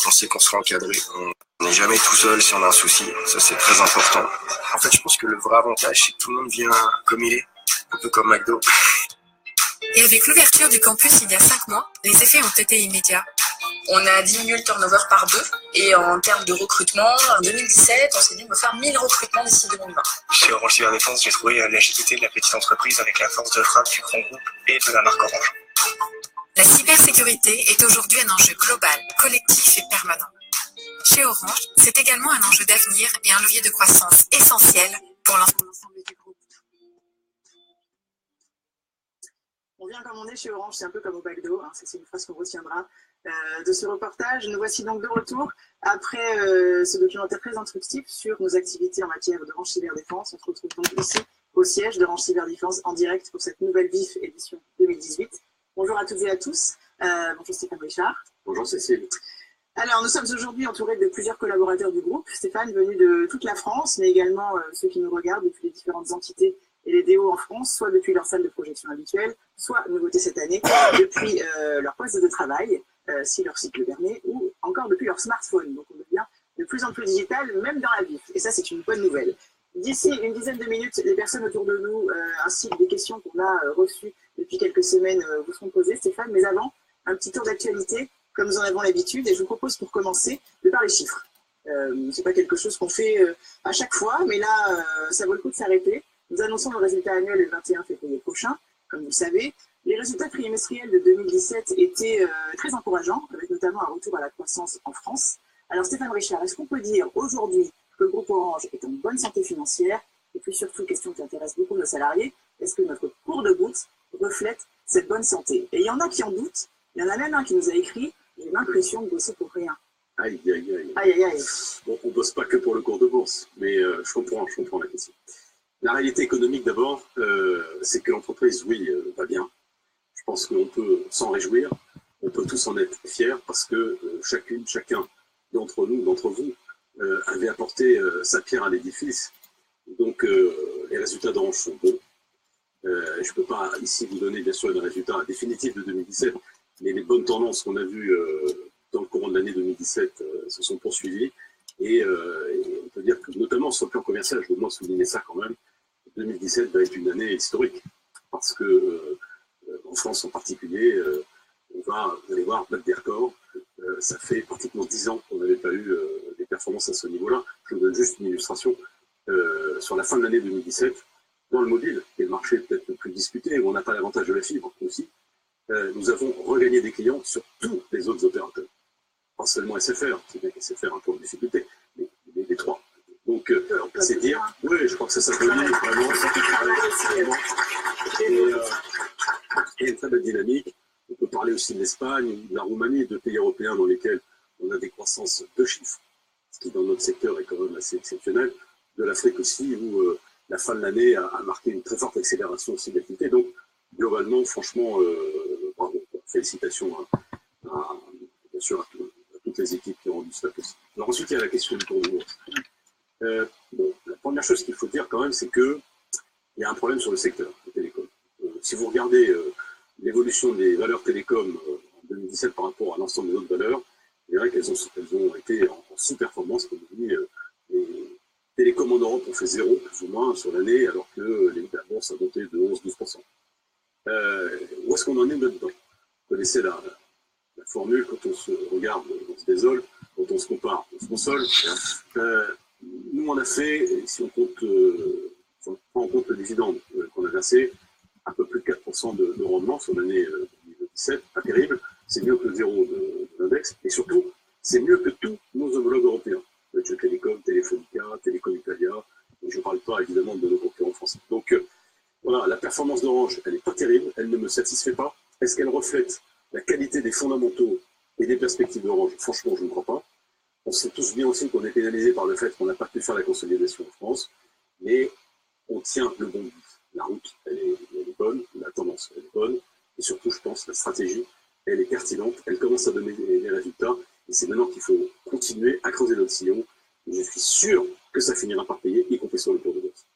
On sait qu'on sera encadré. On n'est jamais tout seul si on a un souci. Ça, c'est très important. En fait, je pense que le vrai avantage, c'est que tout le monde vient comme il est. Un peu comme McDo. Et avec l'ouverture du campus il y a 5 mois, les effets ont été immédiats. On a diminué le turnover par 2. Et en termes de recrutement, en 2017, on s'est dit on va faire 1000 recrutements d'ici 2020. Chez Orange Cyberdéfense, j'ai trouvé l'agilité de la petite entreprise avec la force de frappe du grand groupe et de la marque Orange. La cybersécurité est aujourd'hui un enjeu global, collectif et permanent. Chez Orange, c'est également un enjeu d'avenir et un levier de croissance essentiel pour l'ensemble du groupe. On vient comme on est chez Orange, c'est un peu comme au McDo, hein, c'est une phrase qu'on retiendra de ce reportage. Nous voici donc de retour après ce documentaire très instructif sur nos activités en matière d'Orange Cyberdéfense. On se retrouve donc ici au siège d'Orange Cyberdéfense en direct pour cette nouvelle VIF édition 2018. Bonjour à toutes et à tous. Bonjour Stéphane Richard. Bonjour Cécile. Alors nous sommes aujourd'hui entourés de plusieurs collaborateurs du groupe. Stéphane, venu de toute la France, mais également ceux qui nous regardent depuis les différentes entités et les DO en France, soit depuis leur salle de projection habituelle, soit, nouveauté cette année, depuis leur poste de travail, si leur site le permet, ou encore depuis leur smartphone. Donc on devient de plus en plus digital, même dans la vie. Et ça, c'est une bonne nouvelle. D'ici une dizaine de minutes, les personnes autour de nous, ainsi que des questions qu'on a reçues depuis quelques semaines, vous seront posées, Stéphane. Mais avant, un petit tour d'actualité, comme nous en avons l'habitude. Et je vous propose, pour commencer, de parler chiffres. C'est pas quelque chose qu'on fait à chaque fois, mais là, ça vaut le coup de s'arrêter. Nous annonçons nos résultats annuels le 21 février prochain, comme vous le savez. Les résultats trimestriels de 2017 étaient très encourageants, avec notamment un retour à la croissance en France. Alors Stéphane Richard, est-ce qu'on peut dire aujourd'hui que le groupe Orange est en bonne santé financière? Et puis surtout, question qui intéresse beaucoup nos salariés, est-ce que notre cours de bourse reflète cette bonne santé? Et il y en a qui en doutent, il y en a même un qui nous a écrit « J'ai l'impression de bosser pour rien ». Aïe, aïe, aïe. Aïe, aïe, aïe. Bon, on ne bosse pas que pour le cours de bourse, mais je comprends la question. La réalité économique d'abord, c'est que l'entreprise, oui, va bien. Je pense qu'on peut s'en réjouir, on peut tous en être fiers parce que chacun d'entre nous, d'entre vous, avait apporté sa pierre à l'édifice. Donc les résultats d'Orange sont bons. Je ne peux pas ici vous donner bien sûr les résultats définitifs de 2017, mais les bonnes tendances qu'on a vues dans le courant de l'année 2017 se sont poursuivies. Et on peut dire que notamment sur le plan commercial, je veux moins souligner ça quand même, 2017 va être une année historique parce que en France en particulier, vous allez voir battre des records. Ça fait pratiquement 10 ans qu'on n'avait pas eu des performances à ce niveau-là. Je vous donne juste une illustration. Sur la fin de l'année 2017, dans le mobile, qui est le marché peut-être le plus disputé, où on n'a pas l'avantage de la fibre aussi, nous avons regagné des clients sur tous les autres opérateurs. Pas seulement SFR, c'est bien qu'SFR a un peu de difficulté, mais les trois. Donc, c'est dire, oui, je crois que ça s'appelle vraiment, et une très belle dynamique. On peut parler aussi de l'Espagne, de la Roumanie, de pays européens dans lesquels on a des croissances de chiffres, ce qui dans notre secteur est quand même assez exceptionnel. De l'Afrique aussi, où la fin de l'année a marqué une très forte accélération aussi d'activité. Donc, globalement, franchement, bravo. Félicitations bien sûr à toutes les équipes qui ont rendu cela possible. Alors ensuite, il y a la question du cours de bourse. Bon, la première chose qu'il faut dire quand même, c'est qu'il y a un problème sur le secteur des télécoms. Si vous regardez l'évolution des valeurs télécoms en 2017 par rapport à l'ensemble des autres valeurs, vous verrez qu'elles ont été en sous-performance, comme je dis. Les télécoms en Europe ont fait 0, plus ou moins, sur l'année, alors que la bourse a monté de 11-12%. Où est-ce qu'on en est là-dedans? Vous connaissez la formule, quand on se regarde, on se désole, quand on se compare, on se console. Nous, on a fait, si on prend en compte le dividende qu'on a versé, un peu plus de 4% de rendement sur l'année 2017, pas terrible, c'est mieux que le zéro de l'index, et surtout, c'est mieux que tous nos homologues européens, Deutsche Telekom, Telefonica, Telecom Italia, et je ne parle pas évidemment de nos concurrents français. Donc voilà, la performance d'Orange, elle n'est pas terrible, elle ne me satisfait pas. Est-ce qu'elle reflète la qualité des fondamentaux et des perspectives d'Orange? Franchement, je ne crois pas. On sait tous bien aussi qu'on est pénalisé par le fait qu'on n'a pas pu faire la consolidation en France, mais on tient le bon bout. La route, elle est bonne, la tendance, elle est bonne, et surtout, je pense, la stratégie, elle est pertinente, elle commence à donner des résultats, et c'est maintenant qu'il faut continuer à creuser notre sillon, et je suis sûr que ça finira par payer, y compris sur le cours de bourse.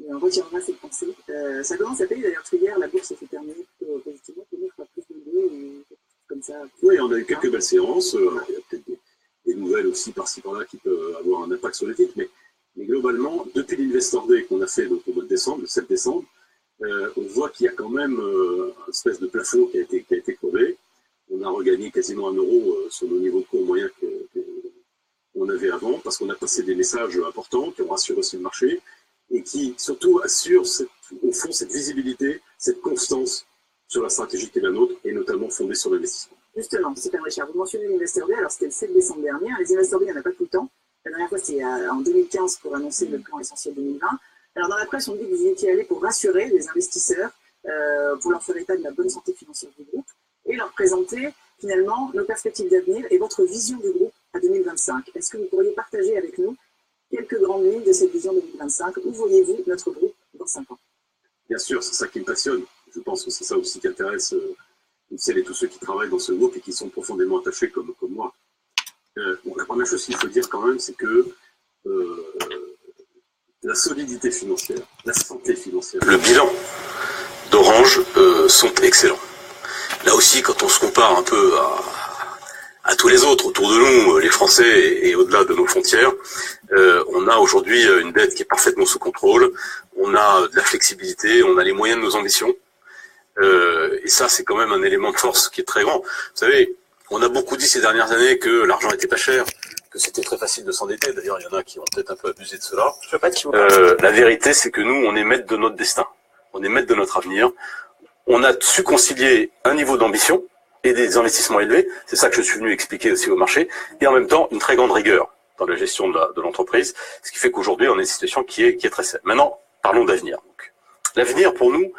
Et on retiendra cette pensée. Ça commence à payer, d'ailleurs, hier, la bourse s'est terminée plutôt positivement, peut-être à plus de 2, ou quelque chose comme ça. Oui, on a eu quelques belles séances, il y a peut-être ponctuelles aussi par-ci par-là qui peuvent avoir un impact sur les titres, mais globalement, depuis l'Investor Day qu'on a fait donc, au mois de décembre, le 7 décembre, on voit qu'il y a quand même une espèce de plafond qui a été crevé. On a regagné quasiment 1 euro sur nos niveaux de cours moyens qu'on avait avant, parce qu'on a passé des messages importants qui ont rassuré aussi le marché et qui surtout assurent au fond cette visibilité, cette constance sur la stratégie qui est la nôtre et notamment fondée sur l'investissement. Justement, Stéphane Richard, vous mentionnez l'Investor Day, alors c'était le 7 décembre dernier. Les Investor Day, il n'y en a pas tout le temps. La dernière fois, c'était en 2015 pour annoncer le plan essentiel 2020. Alors dans la presse, on dit que vous y étiez allé pour rassurer les investisseurs, pour leur faire état de la bonne santé financière du groupe et leur présenter finalement nos perspectives d'avenir et votre vision du groupe à 2025. Est-ce que vous pourriez partager avec nous quelques grandes lignes de cette vision 2025? Où voyez-vous notre groupe dans 5 ans? Bien sûr, c'est ça qui me passionne. Je pense que c'est ça aussi qui intéresse celles et tous ceux qui travaillent dans ce groupe et qui sont profondément attachés comme moi. Bon, la première chose qu'il faut dire quand même, c'est que la solidité financière, la santé financière, le bilan d'Orange sont excellents. Là aussi, quand on se compare un peu à tous les autres autour de nous, les Français et au-delà de nos frontières, on a aujourd'hui une dette qui est parfaitement sous contrôle, on a de la flexibilité, on a les moyens de nos ambitions, et ça c'est quand même un élément de force qui est très grand. Vous savez, on a beaucoup dit ces dernières années que l'argent était pas cher, que c'était très facile de s'endetter, d'ailleurs il y en a qui ont peut-être un peu abusé de cela. Je veux pas de qui vous parle. La vérité c'est que nous, on est maître de notre destin, on est maître de notre avenir, on a su concilier un niveau d'ambition et des investissements élevés, c'est ça que je suis venu expliquer aussi au marché, et en même temps une très grande rigueur dans la gestion de l'entreprise, ce qui fait qu'aujourd'hui on a une situation qui est très saine. Maintenant, parlons d'avenir. L'avenir pour nous,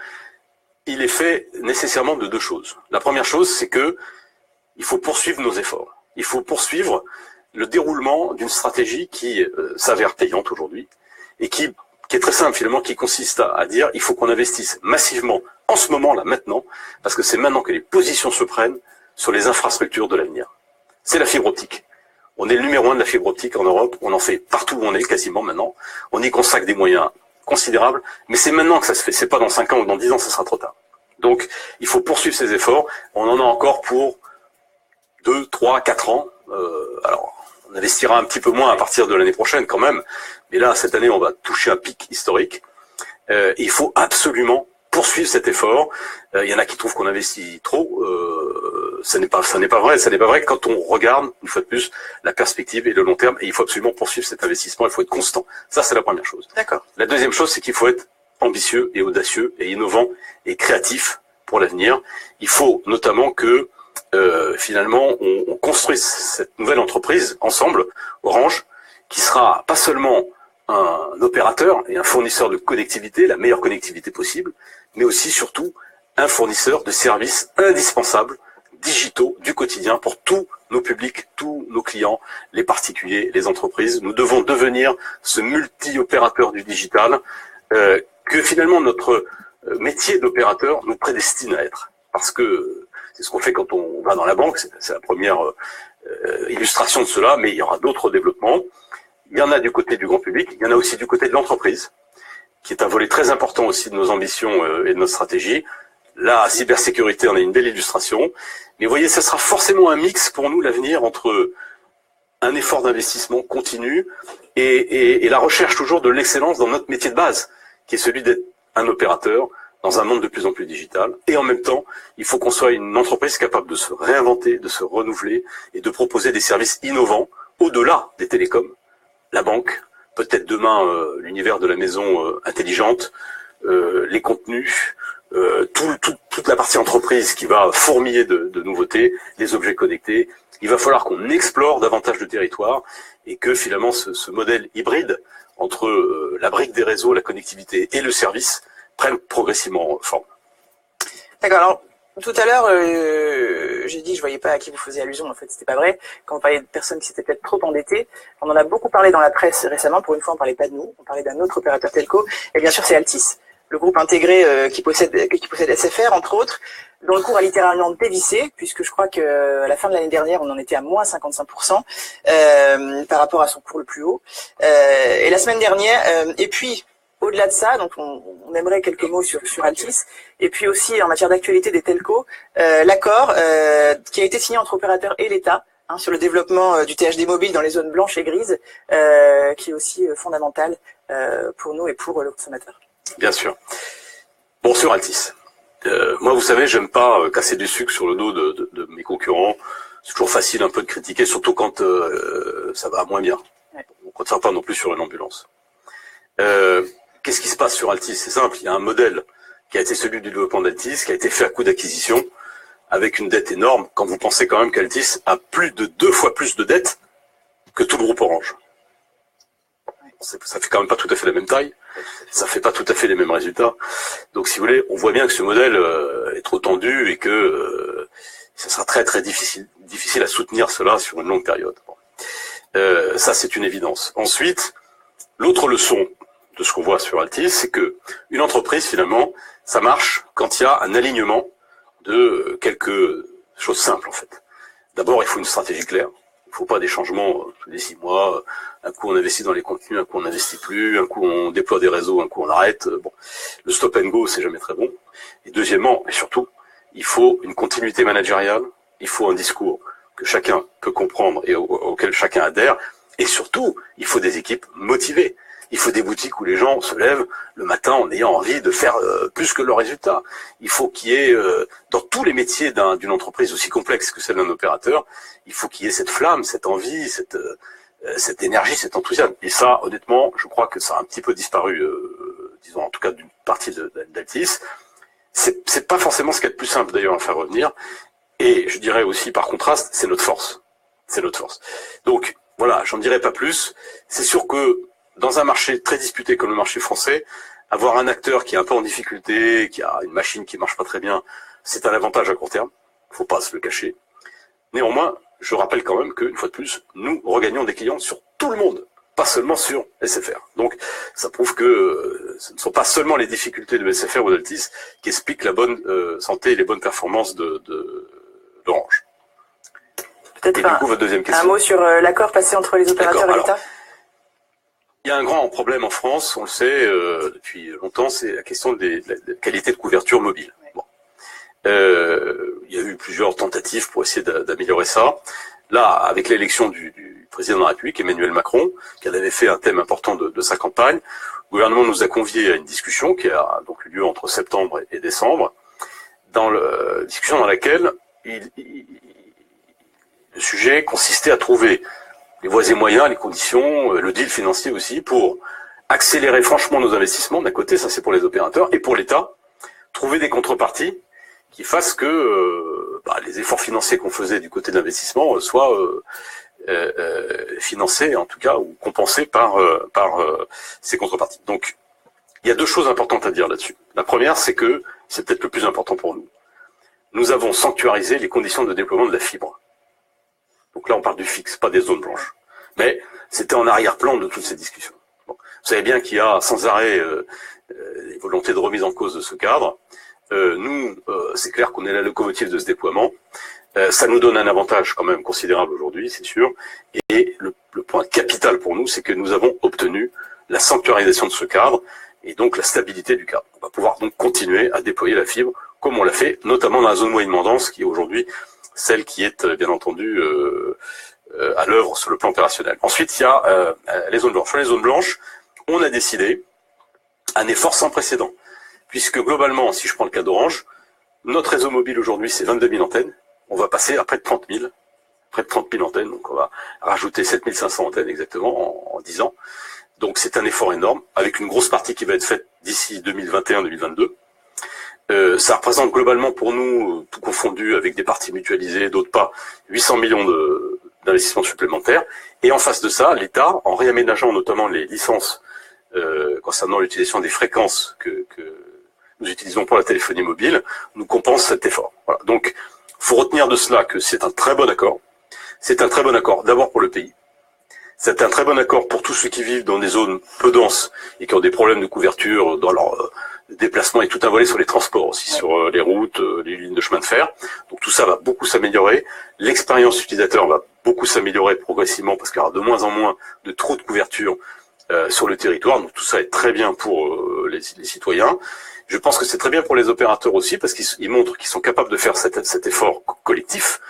il est fait nécessairement de 2 choses. La première chose, c'est que il faut poursuivre nos efforts. Il faut poursuivre le déroulement d'une stratégie qui s'avère payante aujourd'hui et qui est très simple finalement, qui consiste à dire il faut qu'on investisse massivement en ce moment là, maintenant, parce que c'est maintenant que les positions se prennent sur les infrastructures de l'avenir. C'est la fibre optique. On est le numéro 1 de la fibre optique en Europe, on en fait partout où on est quasiment maintenant, on y consacre des moyens considérables, mais c'est maintenant que ça se fait, c'est pas dans 5 ans ou dans 10 ans, ça sera trop tard. Donc il faut poursuivre ces efforts, on en a encore pour 2, 3, 4 ans, alors on investira un petit peu moins à partir de l'année prochaine quand même, mais là cette année on va toucher un pic historique, il faut absolument poursuivre cet effort. Il y en a qui trouvent qu'on investit trop, ça n'est pas vrai quand on regarde une fois de plus la perspective et le long terme, et il faut absolument poursuivre cet investissement, il faut être constant. Ça c'est la première chose. D'accord. La deuxième chose, c'est qu'il faut être ambitieux et audacieux et innovant et créatif pour l'avenir. Il faut notamment que finalement on construise cette nouvelle entreprise ensemble, Orange, qui sera pas seulement un opérateur et un fournisseur de connectivité, la meilleure connectivité possible, mais aussi surtout un fournisseur de services indispensables, digitaux, du quotidien pour tous nos publics, tous nos clients, les particuliers, les entreprises. Nous devons devenir ce multi-opérateur du digital que finalement notre métier d'opérateur nous prédestine à être. Parce que c'est ce qu'on fait quand on va dans la banque, c'est la première illustration de cela, mais il y aura d'autres développements. Il y en a du côté du grand public, il y en a aussi du côté de l'entreprise, qui est un volet très important aussi de nos ambitions et de notre stratégie. La cybersécurité en est une belle illustration. Mais vous voyez, ça sera forcément un mix pour nous, l'avenir, entre un effort d'investissement continu et la recherche toujours de l'excellence dans notre métier de base, qui est celui d'être un opérateur dans un monde de plus en plus digital. Et en même temps, il faut qu'on soit une entreprise capable de se réinventer, de se renouveler et de proposer des services innovants au-delà des télécoms. La banque, peut-être demain l'univers de la maison intelligente, les contenus, toute la partie entreprise qui va fourmiller de nouveautés, les objets connectés. Il va falloir qu'on explore davantage de territoires et que finalement ce modèle hybride entre la brique des réseaux, la connectivité et le service prenne progressivement forme. D'accord, alors tout à l'heure, j'ai dit que je voyais pas à qui vous faisiez allusion, en fait c'était pas vrai, quand on parlait de personnes qui s'étaient peut-être trop endettées. On en a beaucoup parlé dans la presse récemment, pour une fois on parlait pas de nous, on parlait d'un autre opérateur telco, et bien sûr c'est Altice, le groupe intégré qui possède SFR entre autres, dont le cours a littéralement dévissé, puisque je crois qu'à la fin de l'année dernière on en était à moins 55% par rapport à son cours le plus haut. Et la semaine dernière, et puis au-delà de ça, donc on aimerait quelques mots sur Altice, et puis aussi en matière d'actualité des telcos, l'accord qui a été signé entre opérateurs et l'État sur le développement du THD mobile dans les zones blanches et grises, qui est aussi fondamental pour nous et pour le consommateur. Bien sûr. Bon, sur Altice. Moi, vous savez, j'aime pas casser du sucre sur le dos de mes concurrents. C'est toujours facile un peu de critiquer, surtout quand ça va moins bien. On ne compte pas non plus sur une ambulance. Qu'est-ce qui se passe sur Altice? C'est simple, il y a un modèle qui a été celui du développement d'Altis, qui a été fait à coup d'acquisition, avec une dette énorme, quand vous pensez quand même qu'Altis a plus de 2 fois plus de dettes que tout le groupe Orange. Ça fait quand même pas tout à fait la même taille, ça fait pas tout à fait les mêmes résultats. Donc si vous voulez, on voit bien que ce modèle est trop tendu et que ça sera très très difficile à soutenir cela sur une longue période. Bon. Ça c'est une évidence. Ensuite, l'autre leçon de ce qu'on voit sur Altis, c'est que une entreprise, finalement, ça marche quand il y a un alignement de quelques choses simples, en fait. D'abord, il faut une stratégie claire. Il ne faut pas des changements tous les 6 mois. Un coup, on investit dans les contenus, un coup, on n'investit plus. Un coup, on déploie des réseaux, un coup, on arrête. Bon, le stop and go, c'est jamais très bon. Et deuxièmement, et surtout, il faut une continuité managériale. Il faut un discours que chacun peut comprendre et auquel chacun adhère. Et surtout, il faut des équipes motivées. Il faut des boutiques où les gens se lèvent le matin en ayant envie de faire plus que leur résultat. Il faut qu'il y ait, dans tous les métiers d'une entreprise aussi complexe que celle d'un opérateur, il faut qu'il y ait cette flamme, cette envie, cette énergie, cet enthousiasme. Et ça, honnêtement, je crois que ça a un petit peu disparu, disons en tout cas d'une partie d'Altis. C'est pas forcément ce qu'il y a de plus simple d'ailleurs à faire revenir. Et je dirais aussi, par contraste, c'est notre force. C'est notre force. Donc voilà, j'en dirai pas plus. C'est sûr que dans un marché très disputé comme le marché français, avoir un acteur qui est un peu en difficulté, qui a une machine qui marche pas très bien, c'est un avantage à court terme. Faut pas se le cacher. Néanmoins, je rappelle quand même qu'une fois de plus, nous regagnons des clients sur tout le monde, pas seulement sur SFR. Donc, ça prouve que ce ne sont pas seulement les difficultés de SFR ou d'Altis qui expliquent la bonne santé et les bonnes performances d'Orange. Peut-être et du coup, votre deuxième question. Un mot sur l'accord passé entre les opérateurs et l'État. Il y a un grand problème en France, on le sait depuis longtemps, c'est la question de la qualité de couverture mobile. Bon. Il y a eu plusieurs tentatives pour essayer d'améliorer ça. Là, avec l'élection du président de la République, Emmanuel Macron, qui en avait fait un thème important de sa campagne, le gouvernement nous a conviés à une discussion qui a donc eu lieu entre septembre et décembre, discussion dans laquelle le sujet consistait à trouver les voies et moyens, les conditions, le deal financier aussi, pour accélérer franchement nos investissements, d'un côté, ça c'est pour les opérateurs, et pour l'État, trouver des contreparties qui fassent que les efforts financiers qu'on faisait du côté de l'investissement soient financés, en tout cas, ou compensés par ces contreparties. Donc, il y a 2 choses importantes à dire là-dessus. La première, c'est que, c'est peut-être le plus important pour nous, nous avons sanctuarisé les conditions de déploiement de la fibre. Donc là, on parle du fixe, pas des zones blanches. Mais c'était en arrière-plan de toutes ces discussions. Bon. Vous savez bien qu'il y a sans arrêt des volontés de remise en cause de ce cadre. Nous, c'est clair qu'on est la locomotive de ce déploiement. Ça nous donne un avantage quand même considérable aujourd'hui, c'est sûr. Et le point capital pour nous, c'est que nous avons obtenu la sanctuarisation de ce cadre et donc la stabilité du cadre. On va pouvoir donc continuer à déployer la fibre comme on l'a fait, notamment dans la zone moyennement dense, qui est aujourd'hui celle qui est bien entendu à l'œuvre sur le plan opérationnel. Ensuite, il y a les zones blanches. Sur les zones blanches, on a décidé un effort sans précédent, puisque globalement, si je prends le cas d'Orange, notre réseau mobile aujourd'hui, c'est 22 000 antennes. On va passer à près de 30 000. Près de 30 000 antennes, donc on va rajouter 7 500 antennes exactement en 10 ans. Donc c'est un effort énorme, avec une grosse partie qui va être faite d'ici 2021-2022. Ça représente globalement pour nous, tout confondu avec des parties mutualisées, d'autres pas, 800 millions d'investissements supplémentaires. Et en face de ça, l'État, en réaménageant notamment les licences concernant l'utilisation des fréquences que nous utilisons pour la téléphonie mobile, nous compense cet effort. Voilà. Donc, faut retenir de cela que c'est un très bon accord. C'est un très bon accord d'abord pour le pays. C'est un très bon accord pour tous ceux qui vivent dans des zones peu denses et qui ont des problèmes de couverture dans leur déplacement, et tout un volet sur les transports aussi, sur les routes, les lignes de chemin de fer. Donc tout ça va beaucoup s'améliorer. L'expérience utilisateur va beaucoup s'améliorer progressivement parce qu'il y aura de moins en moins de trop de couverture sur le territoire. Donc tout ça est très bien pour les citoyens. Je pense que c'est très bien pour les opérateurs aussi parce qu'ils montrent qu'ils sont capables de faire cet effort collectif.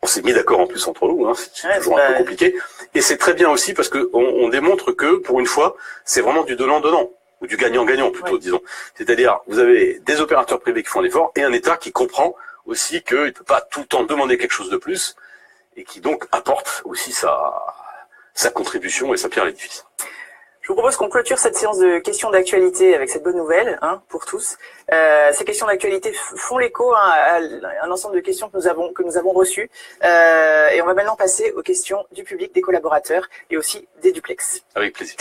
On s'est mis d'accord en plus entre nous, hein, c'est toujours un peu compliqué. Et c'est très bien aussi parce que on démontre que, pour une fois, c'est vraiment du donnant-donnant, ou du gagnant-gagnant plutôt, disons. C'est-à-dire, vous avez des opérateurs privés qui font l'effort et un État qui comprend aussi qu'il ne peut pas tout le temps demander quelque chose de plus et qui donc apporte aussi sa contribution et sa pierre à l'édifice. Je vous propose qu'on clôture cette séance de questions d'actualité avec cette bonne nouvelle, hein, pour tous. Ces questions d'actualité font l'écho, hein, à un ensemble de questions que nous avons reçues. Et on va maintenant passer aux questions du public, des collaborateurs et aussi des duplex. Avec plaisir.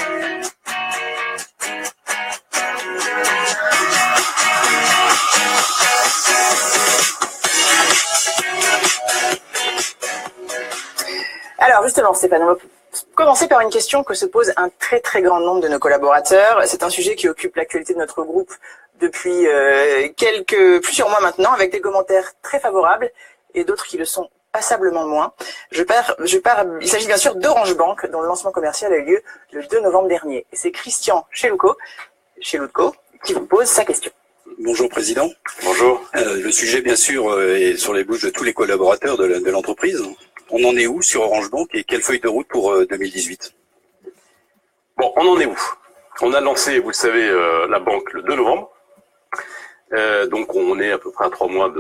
Alors justement, Stéphane, on va commencer par une question que se pose un très très grand nombre de nos collaborateurs. C'est un sujet qui occupe l'actualité de notre groupe depuis plusieurs mois maintenant, avec des commentaires très favorables et d'autres qui le sont passablement moins. Il s'agit bien sûr d'Orange Bank, dont le lancement commercial a eu lieu le 2 novembre dernier. Et c'est Christian Chelutko qui vous pose sa question. Bonjour Président. Bonjour. Le sujet bien sûr est sur les bouches de tous les collaborateurs de l'entreprise. On en est où sur Orange Bank et quelle feuille de route pour 2018? Bon, on en est où? On a lancé, vous le savez, la banque le 2 novembre. Donc on est à peu près à 3 mois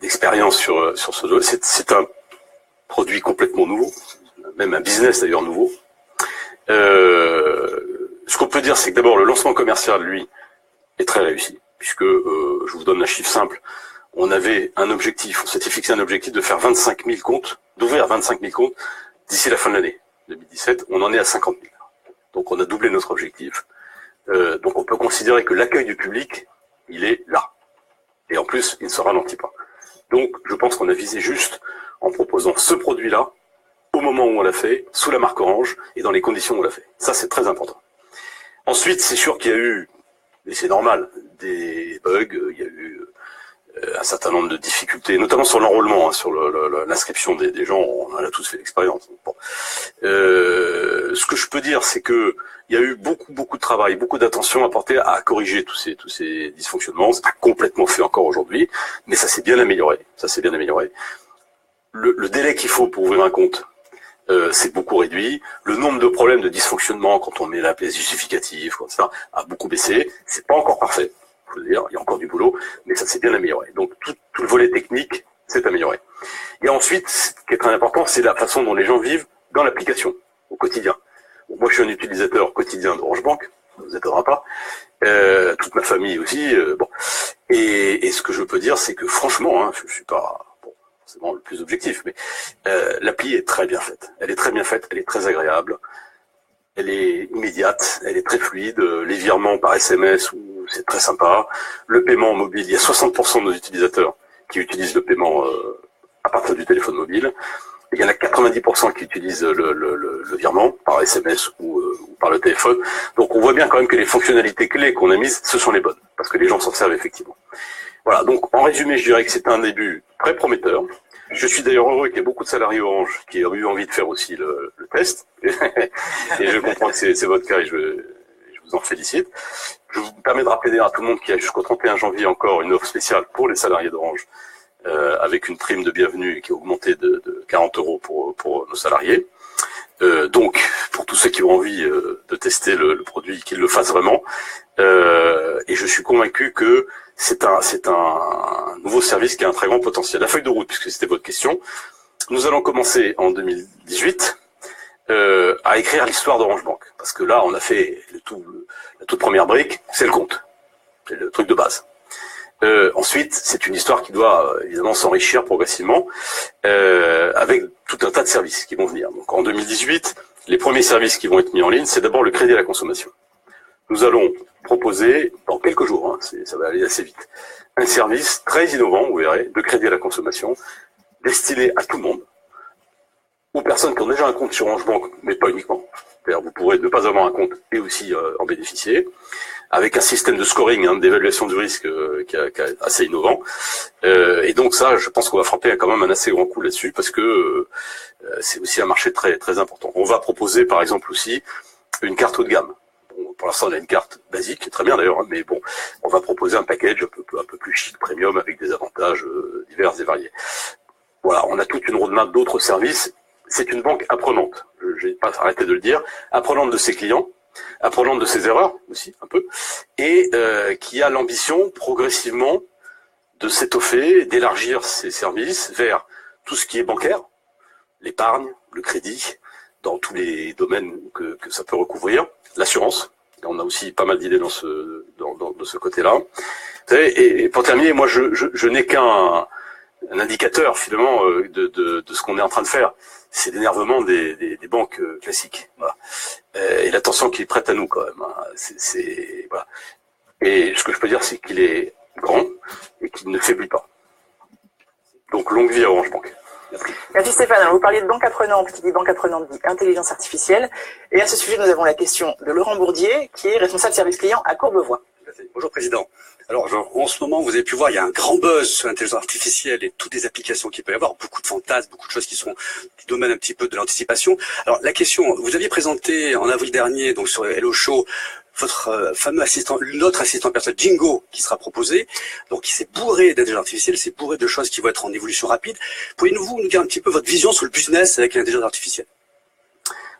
d'expérience sur ce dossier. C'est un produit complètement nouveau, même un business d'ailleurs nouveau. Ce qu'on peut dire, c'est que d'abord le lancement commercial, lui, est très réussi, puisque je vous donne un chiffre simple. On avait un objectif, on s'était fixé un objectif de faire 25 000 comptes, d'ouvrir 25 000 comptes d'ici la fin de l'année 2017. On en est à 50 000. Donc on a doublé notre objectif. Donc on peut considérer que l'accueil du public, il est là. Et en plus, il ne se ralentit pas. Donc je pense qu'on a visé juste en proposant ce produit-là, au moment où on l'a fait, sous la marque Orange, et dans les conditions où on l'a fait. Ça, c'est très important. Ensuite, c'est sûr qu'il y a eu, et c'est normal, des bugs, il y a eu un certain nombre de difficultés, notamment sur l'enrôlement, hein, sur l'inscription des gens, on a tous fait l'expérience. Bon. Ce que je peux dire, c'est que il y a eu beaucoup de travail, beaucoup d'attention apportée à corriger tous ces dysfonctionnements. C'est pas complètement fait encore aujourd'hui, mais ça s'est bien amélioré. Le délai qu'il faut pour ouvrir un compte, c'est beaucoup réduit. Le nombre de problèmes de dysfonctionnement quand on met la pièce justificative, comme ça, a beaucoup baissé. C'est pas encore parfait. Faut le dire, il y a encore du boulot, mais ça s'est bien amélioré. Donc tout le volet technique s'est amélioré. Et ensuite, ce qui est très important, c'est la façon dont les gens vivent dans l'application, au quotidien. Bon, moi, je suis un utilisateur quotidien d'Orange Bank, ça ne vous étonnera pas. Toute ma famille aussi. Bon. Et ce que je peux dire, c'est que franchement, hein, je suis pas forcément le plus objectif, mais l'appli est très bien faite. Elle est très bien faite, elle est très agréable. Elle est immédiate, elle est très fluide. Les virements par SMS, c'est très sympa. Le paiement mobile, il y a 60% de nos utilisateurs qui utilisent le paiement à partir du téléphone mobile. Il y en a 90% qui utilisent le virement par SMS ou par le téléphone. Donc on voit bien quand même que les fonctionnalités clés qu'on a mises, ce sont les bonnes, parce que les gens s'en servent effectivement. Voilà, donc en résumé, je dirais que c'est un début très prometteur. Je suis d'ailleurs heureux qu'il y ait beaucoup de salariés Orange qui aient eu envie de faire aussi le test. Et je comprends que c'est votre cas et je vous en félicite. Je vous permets de rappeler d'ailleurs à tout le monde qu'il y a jusqu'au 31 janvier encore une offre spéciale pour les salariés d'Orange, avec une prime de bienvenue qui est augmentée de 40 € pour nos salariés. Donc, pour tous ceux qui ont envie de tester le produit, qu'ils le fassent vraiment. Et je suis convaincu que c'est un nouveau service qui a un très grand potentiel. La feuille de route, puisque c'était votre question, nous allons commencer en 2018 à écrire l'histoire d'Orange Bank. Parce que là, on a fait la toute première brique, c'est le compte. C'est le truc de base. Ensuite, c'est une histoire qui doit évidemment s'enrichir progressivement avec tout un tas de services qui vont venir. Donc en 2018, les premiers services qui vont être mis en ligne, c'est d'abord le crédit à la consommation. Nous allons proposer, dans quelques jours, hein, ça va aller assez vite, un service très innovant, vous verrez, de crédit à la consommation, destiné à tout le monde, aux personnes qui ont déjà un compte sur Orange Bank, mais pas uniquement. C'est-à-dire vous pourrez ne pas avoir un compte et aussi en bénéficier, avec un système de scoring, hein, d'évaluation du risque qui est assez innovant. Et donc ça, je pense qu'on va frapper quand même un assez grand coup là-dessus, parce que c'est aussi un marché très très important. On va proposer par exemple aussi une carte haut de gamme. Bon, pour l'instant, on a une carte basique, qui est très bien d'ailleurs, hein, mais bon, on va proposer un package un peu plus chic, premium, avec des avantages divers et variés. voilà, on a toute une roadmap d'autres services. C'est une banque apprenante, je n'ai pas arrêté de le dire, apprenante de ses clients, apprenante de ses erreurs aussi, un peu, et qui a l'ambition progressivement de s'étoffer, d'élargir ses services vers tout ce qui est bancaire, l'épargne, le crédit, dans tous les domaines que ça peut recouvrir, l'assurance. On a aussi pas mal d'idées de ce côté-là. Vous savez, et pour terminer, moi je n'ai qu'un indicateur finalement de ce qu'on est en train de faire. C'est l'énervement des banques classiques. Voilà. Et l'attention qu'ils prêtent à nous quand même. Hein. Voilà. Et ce que je peux dire, c'est qu'il est grand et qu'il ne faiblit pas. Donc longue vie à Orange Bank. Merci Stéphane. Alors, vous parliez de banque apprenante, qui dit banque apprenante dit intelligence artificielle. Et à ce sujet, nous avons la question de Laurent Bourdier, qui est responsable service client à Courbevoie. Bonjour Président. Alors en ce moment, vous avez pu voir, il y a un grand buzz sur l'intelligence artificielle et toutes les applications qu'il peut y avoir, beaucoup de fantasmes, beaucoup de choses qui sont du domaine un petit peu de l'anticipation. Alors la question, vous aviez présenté en avril dernier, donc sur Hello Show, votre fameux assistant, notre assistant personnel Jingo, qui sera proposé. Donc il s'est bourré d'intelligence artificielle, c'est bourré de choses qui vont être en évolution rapide. Pourriez-vous nous dire un petit peu votre vision sur le business avec l'intelligence artificielle?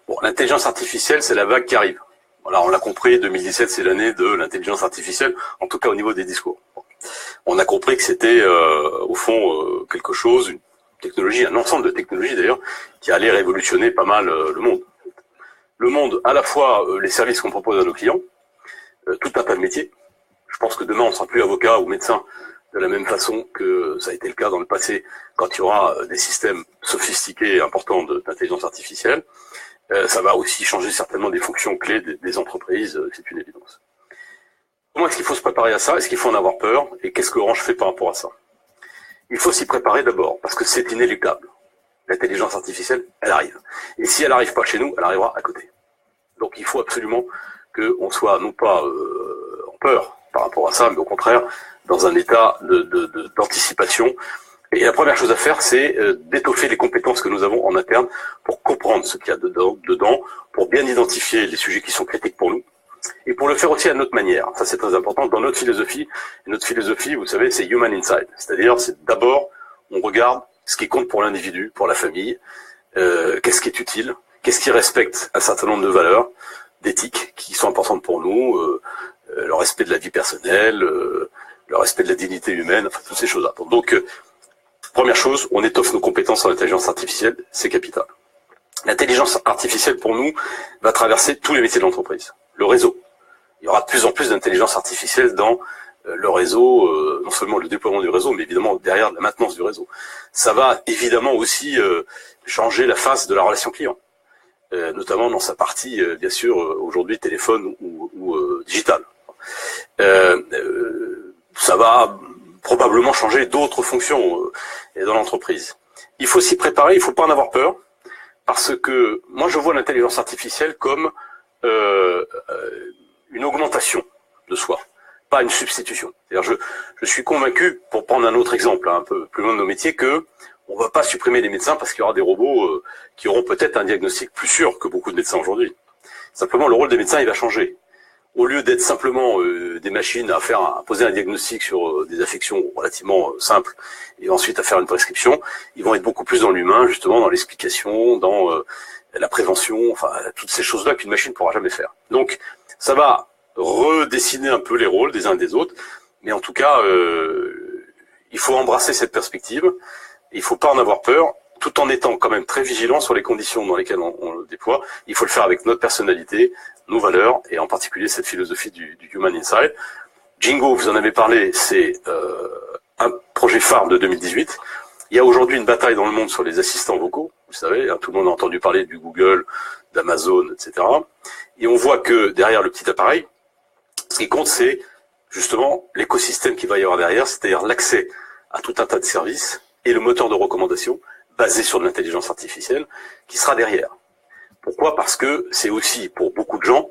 Bon, l'intelligence artificielle, c'est la vague qui arrive. Voilà, on l'a compris, 2017, c'est l'année de l'intelligence artificielle, en tout cas au niveau des discours. On a compris que c'était, au fond, quelque chose, une technologie, un ensemble de technologies d'ailleurs, qui allait révolutionner pas mal le monde. Le monde, à la fois les services qu'on propose à nos clients, tout un tas de métiers. Je pense que demain, on ne sera plus avocat ou médecin de la même façon que ça a été le cas dans le passé, quand il y aura des systèmes sophistiqués et importants d'intelligence artificielle. Ça va aussi changer certainement des fonctions clés des entreprises, c'est une évidence. Comment est-ce qu'il faut se préparer à ça? Est-ce qu'il faut en avoir peur? Et qu'est-ce que Orange fait par rapport à ça? Il faut s'y préparer d'abord, parce que c'est inéluctable. L'intelligence artificielle, elle arrive. Et si elle n'arrive pas chez nous, elle arrivera à côté. Donc il faut absolument qu'on soit non pas en peur par rapport à ça, mais au contraire dans un état d'anticipation. Et la première chose à faire, c'est d'étoffer les compétences que nous avons en interne pour comprendre ce qu'il y a dedans, pour bien identifier les sujets qui sont critiques pour nous, et pour le faire aussi à notre manière. Ça, c'est très important dans notre philosophie. Et notre philosophie, vous savez, c'est Human Inside. C'est-à-dire, c'est d'abord, on regarde ce qui compte pour l'individu, pour la famille, qu'est-ce qui est utile, qu'est-ce qui respecte un certain nombre de valeurs, d'éthique, qui sont importantes pour nous, le respect de la vie personnelle, le respect de la dignité humaine, enfin, toutes ces choses-là. Donc, première chose, on étoffe nos compétences en intelligence artificielle, c'est capital. L'intelligence artificielle, pour nous, va traverser tous les métiers de l'entreprise. Le réseau. Il y aura de plus en plus d'intelligence artificielle dans le réseau, non seulement le déploiement du réseau, mais évidemment derrière la maintenance du réseau. Ça va évidemment aussi changer la face de la relation client, notamment dans sa partie, bien sûr, aujourd'hui téléphone ou digital. Ça va probablement changer d'autres fonctions dans l'entreprise. Il faut s'y préparer, il ne faut pas en avoir peur, parce que moi je vois l'intelligence artificielle comme une augmentation de soi, pas une substitution. C'est-à-dire je suis convaincu, pour prendre un autre exemple, un peu plus loin de nos métiers, que on va pas supprimer les médecins parce qu'il y aura des robots qui auront peut-être un diagnostic plus sûr que beaucoup de médecins aujourd'hui. Simplement, le rôle des médecins, il va changer. Au lieu d'être simplement des machines à poser un diagnostic sur des affections relativement simples et ensuite à faire une prescription, ils vont être beaucoup plus dans l'humain, justement, dans l'explication, dans la prévention, enfin toutes ces choses-là qu'une machine ne pourra jamais faire. Donc, ça va redessiner un peu les rôles des uns et des autres, mais en tout cas, il faut embrasser cette perspective, il ne faut pas en avoir peur, tout en étant quand même très vigilant sur les conditions dans lesquelles on le déploie. Il faut le faire avec notre personnalité, nos valeurs, et en particulier cette philosophie du Human Inside. Jingo, vous en avez parlé, c'est un projet phare de 2018. Il y a aujourd'hui une bataille dans le monde sur les assistants vocaux, vous savez, hein, tout le monde a entendu parler du Google, d'Amazon, etc. Et on voit que derrière le petit appareil, ce qui compte, c'est justement l'écosystème qu'il va y avoir derrière, c'est-à-dire l'accès à tout un tas de services et le moteur de recommandation basé sur de l'intelligence artificielle qui sera derrière. Pourquoi? Parce que c'est aussi, pour beaucoup de gens,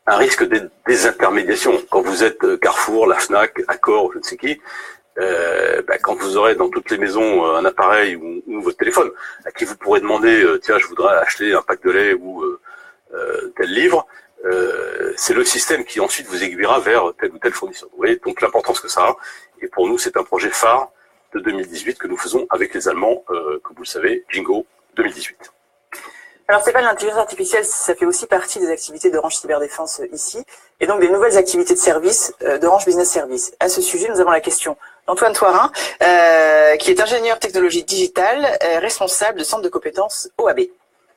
un risque de désintermédiation. Quand vous êtes Carrefour, la Fnac, Accor, je ne sais qui, quand vous aurez dans toutes les maisons un appareil ou votre téléphone, à qui vous pourrez demander tiens, je voudrais acheter un pack de lait ou tel livre, c'est le système qui ensuite vous aiguillera vers tel ou tel fournisseur. Vous voyez donc l'importance que ça a. Et pour nous, c'est un projet phare de 2018 que nous faisons avec les Allemands, comme vous le savez, Jingo 2018. Alors Stéphane, l'intelligence artificielle, ça fait aussi partie des activités d'Orange Cyberdéfense ici, et donc des nouvelles activités de service d'Orange Business Service. À ce sujet, nous avons la question d'Antoine Thoirin, qui est ingénieur technologie digitale, responsable de centre de compétences OAB.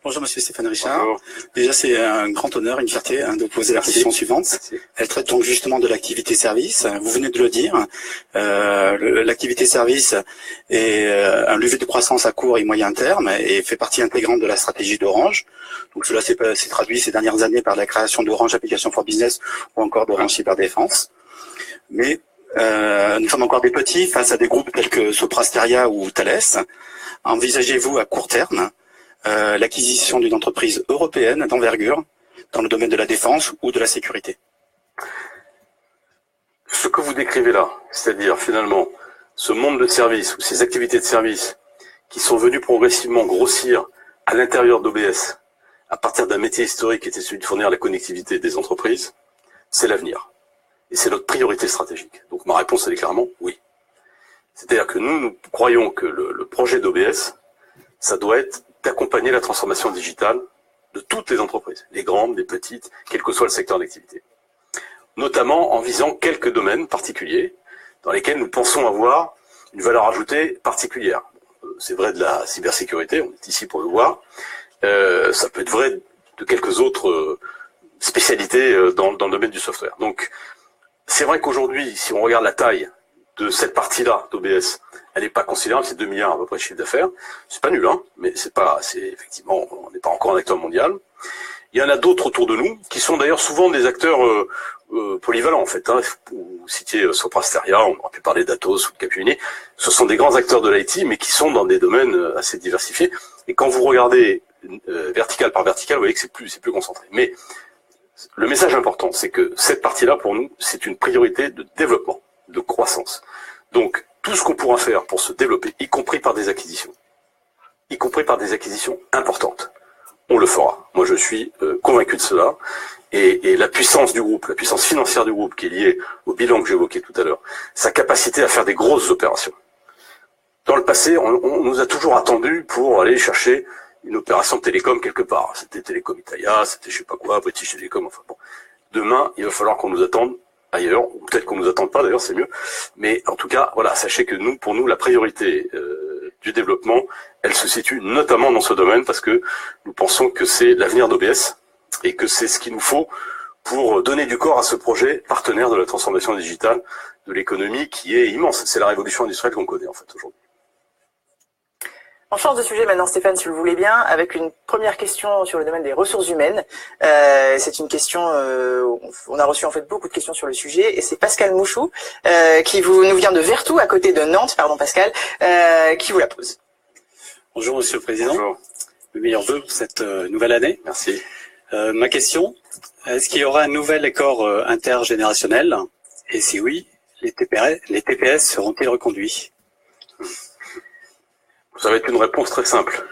Bonjour Monsieur Stéphane Richard. Bonjour. Déjà c'est un grand honneur, une fierté de vous poser la question suivante. Merci. Elle traite donc justement de l'activité service. Vous venez de le dire, l'activité service est un levier de croissance à court et moyen terme et fait partie intégrante de la stratégie d'Orange. Donc cela s'est traduit ces dernières années par la création d'Orange Application for Business ou encore d'Orange Cyberdéfense. Mais nous sommes encore des petits face à des groupes tels que Soprasteria ou Thales. Envisagez-vous à court terme l'acquisition d'une entreprise européenne d'envergure dans le domaine de la défense ou de la sécurité? Ce que vous décrivez là, c'est-à-dire finalement ce monde de service ou ces activités de service qui sont venues progressivement grossir à l'intérieur d'OBS à partir d'un métier historique qui était celui de fournir la connectivité des entreprises, c'est l'avenir. Et c'est notre priorité stratégique. Donc ma réponse elle est clairement oui. C'est-à-dire que nous croyons que le projet d'OBS, ça doit être d'accompagner la transformation digitale de toutes les entreprises, les grandes, les petites, quel que soit le secteur d'activité. Notamment en visant quelques domaines particuliers dans lesquels nous pensons avoir une valeur ajoutée particulière. C'est vrai de la cybersécurité, on est ici pour le voir. Ça peut être vrai de quelques autres spécialités dans le domaine du software. Donc, c'est vrai qu'aujourd'hui, si on regarde la taille de cette partie-là d'OBS, elle n'est pas considérable, c'est 2 milliards à peu près de chiffre d'affaires. C'est pas nul, hein, mais c'est effectivement, on n'est pas encore un acteur mondial. Il y en a d'autres autour de nous, qui sont d'ailleurs souvent des acteurs polyvalents, en fait. Hein. Vous citiez Soprasteria, on aurait pu parler d'Atos ou de Capgemini. Ce sont des grands acteurs de l'IT, mais qui sont dans des domaines assez diversifiés. Et quand vous regardez vertical par vertical, vous voyez que c'est plus concentré. Mais le message important, c'est que cette partie-là, pour nous, c'est une priorité de développement, de croissance. Donc, tout ce qu'on pourra faire pour se développer, y compris par des acquisitions importantes, on le fera. Moi, je suis convaincu de cela. Et la puissance du groupe, la puissance financière du groupe qui est liée au bilan que j'évoquais tout à l'heure, sa capacité à faire des grosses opérations. Dans le passé, on nous a toujours attendu pour aller chercher une opération de télécom quelque part. C'était Télécom Italia, c'était je sais pas quoi, British Telecom, enfin bon. Demain, il va falloir qu'on nous attende ailleurs, ou peut-être qu'on nous attende pas d'ailleurs, c'est mieux. Mais en tout cas, voilà, sachez que pour nous, la priorité du développement, elle se situe notamment dans ce domaine parce que nous pensons que c'est l'avenir d'OBS et que c'est ce qu'il nous faut pour donner du corps à ce projet partenaire de la transformation digitale de l'économie qui est immense. C'est la révolution industrielle qu'on connaît en fait aujourd'hui. On change de sujet maintenant, Stéphane, si vous le voulez bien, avec une première question sur le domaine des ressources humaines. C'est une question, on a reçu en fait beaucoup de questions sur le sujet, et c'est Pascal Mouchou, qui nous vient de Vertou, à côté de Nantes, pardon Pascal, qui vous la pose. Bonjour Monsieur le Président. Bonjour. Le meilleur vœu pour cette nouvelle année. Merci. Ma question, est-ce qu'il y aura un nouvel accord intergénérationnel? Et si oui, les TPS seront-ils reconduits? Ça va être une réponse très simple.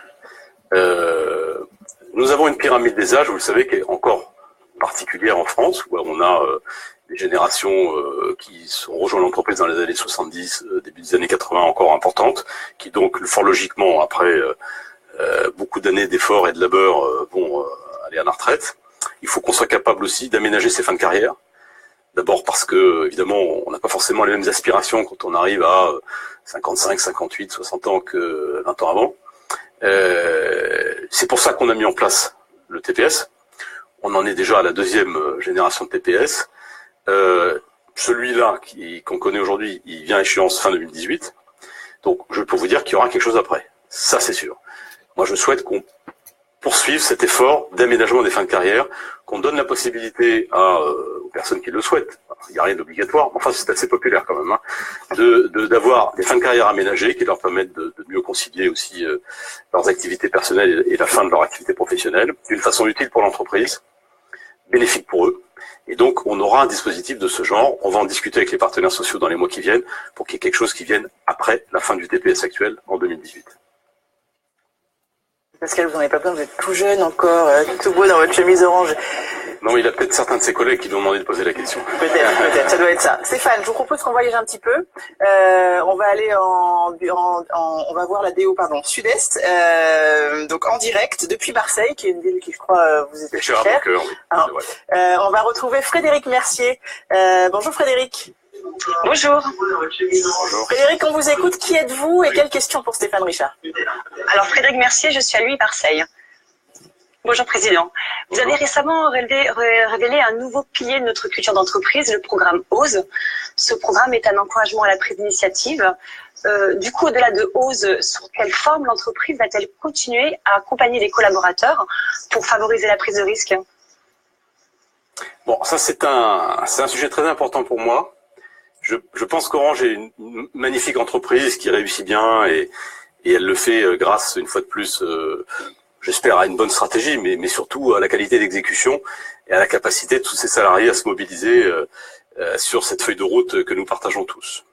Nous avons une pyramide des âges, vous le savez, qui est encore particulière en France, où on a des générations qui sont rejoint l'entreprise dans les années 70, début des années 80 encore importantes, qui donc fort logiquement, après beaucoup d'années d'efforts et de labeur, vont aller à la retraite. Il faut qu'on soit capable aussi d'aménager ses fins de carrière. D'abord parce que, évidemment, on n'a pas forcément les mêmes aspirations quand on arrive à 55, 58, 60 ans que 20 ans avant. C'est pour ça qu'on a mis en place le TPS. On en est déjà à la 2e génération de TPS. Celui-là qu'on connaît aujourd'hui, il vient à échéance fin 2018. Donc, je peux vous dire qu'il y aura quelque chose après. Ça, c'est sûr. Moi, je souhaite qu'on poursuive cet effort d'aménagement des fins de carrière, qu'on donne la possibilité aux personnes qui le souhaitent, il n'y a rien d'obligatoire, enfin c'est assez populaire quand même, hein, d'avoir des fins de carrière aménagées qui leur permettent de mieux concilier aussi leurs activités personnelles et la fin de leur activité professionnelle, d'une façon utile pour l'entreprise, bénéfique pour eux. Et donc on aura un dispositif de ce genre, on va en discuter avec les partenaires sociaux dans les mois qui viennent, pour qu'il y ait quelque chose qui vienne après la fin du TPS actuel en 2018. Pascal, vous n'en avez pas besoin, vous êtes tout jeune encore, tout beau dans votre chemise orange. Non, il a peut-être certains de ses collègues qui lui ont demandé de poser la question. Peut-être, ça doit être ça. Stéphane, je vous propose qu'on voyage un petit peu. On va aller on va voir la DO, Sud-Est, donc en direct depuis Marseille, qui est une ville qui, je crois, vous êtes chère. Oui. Alors, on va retrouver Frédéric Mercier. Bonjour Frédéric. Bonjour. Bonjour. Frédéric, on vous écoute. Qui êtes-vous et quelle question pour Stéphane Richard? Alors Frédéric Mercier, je suis à lui Marseille. Bonjour Président. Vous avez récemment révélé un nouveau pilier de notre culture d'entreprise, le programme OSE. Ce programme est un encouragement à la prise d'initiative. Du coup, au-delà de OSE, sous quelle forme l'entreprise va-t-elle continuer à accompagner les collaborateurs pour favoriser la prise de risque? Bon, ça c'est un sujet très important pour moi. Je pense qu'Orange est une magnifique entreprise qui réussit bien et elle le fait grâce, une fois de plus, j'espère, à une bonne stratégie, mais surtout à la qualité d'exécution et à la capacité de tous ses salariés à se mobiliser sur cette feuille de route que nous partageons tous.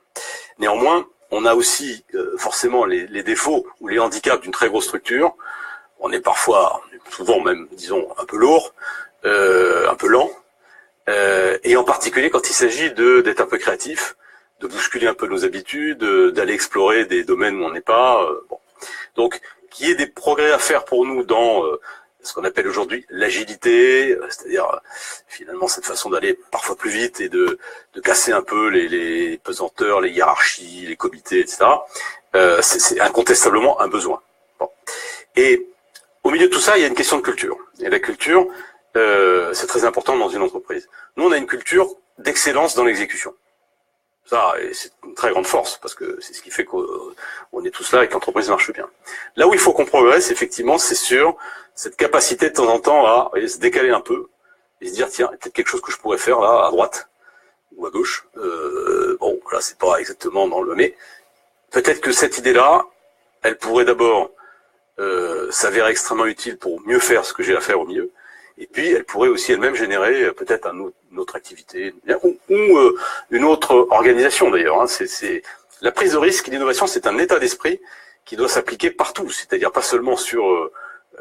Néanmoins, on a aussi forcément les défauts ou les handicaps d'une très grosse structure. On est parfois, souvent même, disons, un peu lourd, un peu lent, et en particulier quand il s'agit d'être un peu créatif, de bousculer un peu nos habitudes, d'aller explorer des domaines où on n'est pas. Bon. Donc, qu'il y ait des progrès à faire pour nous dans ce qu'on appelle aujourd'hui l'agilité, c'est-à-dire finalement cette façon d'aller parfois plus vite et de casser un peu les pesanteurs, les hiérarchies, les comités, etc. C'est incontestablement un besoin. Bon. Et au milieu de tout ça, il y a une question de culture. Et la culture, c'est très important dans une entreprise. Nous, on a une culture d'excellence dans l'exécution. Ça, c'est une très grande force, parce que c'est ce qui fait qu'on est tous là et que l'entreprise marche bien. Là où il faut qu'on progresse, effectivement, c'est sur cette capacité de temps en temps à se décaler un peu et se dire, tiens, il y a peut-être quelque chose que je pourrais faire là, à droite ou à gauche. Bon, là, c'est pas exactement dans le... Mais peut-être que cette idée-là, elle pourrait d'abord s'avérer extrêmement utile pour mieux faire ce que j'ai à faire au mieux. Et puis, elle pourrait aussi elle-même générer peut-être une autre activité ou une autre organisation d'ailleurs. Hein. C'est la prise de risque et l'innovation, c'est un état d'esprit qui doit s'appliquer partout. C'est-à-dire pas seulement sur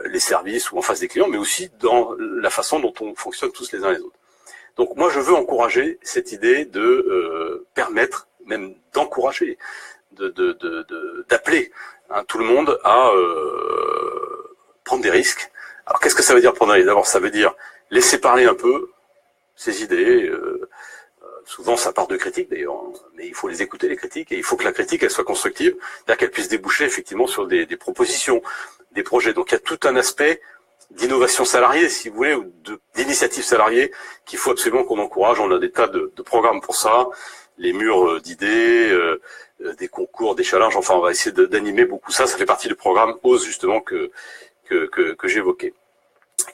les services ou en face des clients, mais aussi dans la façon dont on fonctionne tous les uns les autres. Donc moi, je veux encourager cette idée de permettre, même d'encourager, d'appeler tout le monde à prendre des risques. Alors, qu'est-ce que ça veut dire prendre un risque? D'abord, ça veut dire laisser parler un peu ses idées. Souvent, ça part de critiques, d'ailleurs, hein, mais il faut les écouter, les critiques, et il faut que la critique, elle soit constructive, c'est-à-dire qu'elle puisse déboucher, effectivement, sur des propositions, des projets. Donc, il y a tout un aspect d'innovation salariée, si vous voulez, ou d'initiative salariée qu'il faut absolument qu'on encourage. On a des tas de programmes pour ça, les murs d'idées, des concours, des challenges. Enfin, on va essayer d'animer beaucoup ça. Ça fait partie du programme OSE, justement, que j'évoquais.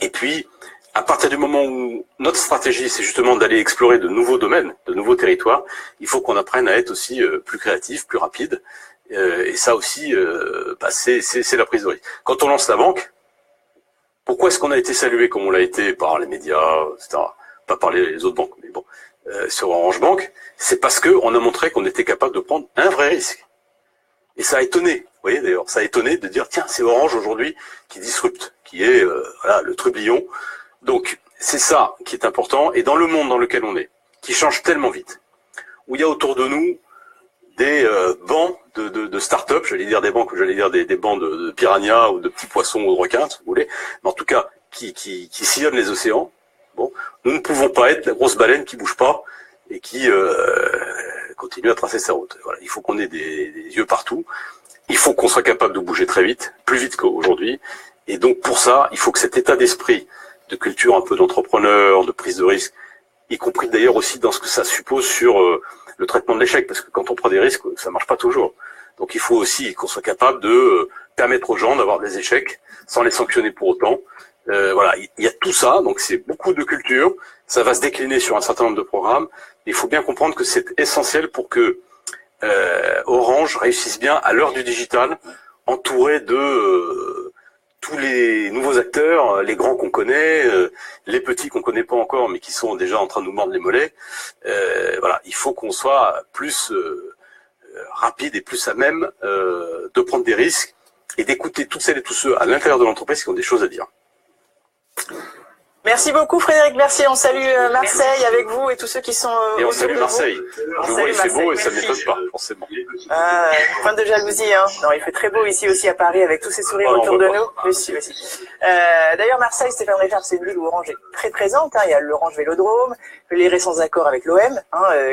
Et puis, à partir du moment où notre stratégie, c'est justement d'aller explorer de nouveaux domaines, de nouveaux territoires, il faut qu'on apprenne à être aussi plus créatif, plus rapide. Et ça aussi, c'est la prise de risque. Quand on lance la banque, pourquoi est-ce qu'on a été salué comme on l'a été par les médias, etc. Pas par les autres banques, mais bon, sur Orange Bank, c'est parce qu'on a montré qu'on était capable de prendre un vrai risque. Et ça a étonné. Vous voyez d'ailleurs, ça a étonné de dire, tiens, c'est Orange aujourd'hui qui disrupte, qui est voilà, le trublion. Donc, c'est ça qui est important. Et dans le monde dans lequel on est, qui change tellement vite, où il y a autour de nous des bancs de start-up, j'allais dire des bancs, j'allais dire des bancs de piranhas ou de petits poissons ou de requins, si vous voulez, mais en tout cas, qui sillonnent les océans. Bon, nous ne pouvons pas être la grosse baleine qui bouge pas et qui continue à tracer sa route. Voilà, il faut qu'on ait des yeux partout. Il faut qu'on soit capable de bouger très vite, plus vite qu'aujourd'hui. Et donc pour ça, il faut que cet état d'esprit de culture un peu d'entrepreneur, de prise de risque, y compris d'ailleurs aussi dans ce que ça suppose sur le traitement de l'échec, parce que quand on prend des risques, ça marche pas toujours. Donc il faut aussi qu'on soit capable de permettre aux gens d'avoir des échecs sans les sanctionner pour autant. Voilà, il y a tout ça, donc c'est beaucoup de culture, ça va se décliner sur un certain nombre de programmes. Il faut bien comprendre que c'est essentiel pour que Orange réussisse bien à l'heure du digital, entouré de tous les nouveaux acteurs, les grands qu'on connaît, les petits qu'on connaît pas encore, mais qui sont déjà en train de nous mordre les mollets. Voilà, il faut qu'on soit plus rapide et plus à même de prendre des risques et d'écouter toutes celles et tous ceux à l'intérieur de l'entreprise qui ont des choses à dire. Merci beaucoup Frédéric Mercier, on salue Marseille avec vous et tous ceux qui sont Et on salue Marseille. Je vois, il fait beau et ça ne m'étonne pas, forcément. Point de jalousie, hein. Non, il fait très beau ici aussi à Paris avec tous ces sourires autour de nous. Aussi. D'ailleurs, Marseille, Stéphane Richard, c'est une ville où Orange est très présente. Hein. Il y a l'Orange Vélodrome, les récents accords avec l'OM,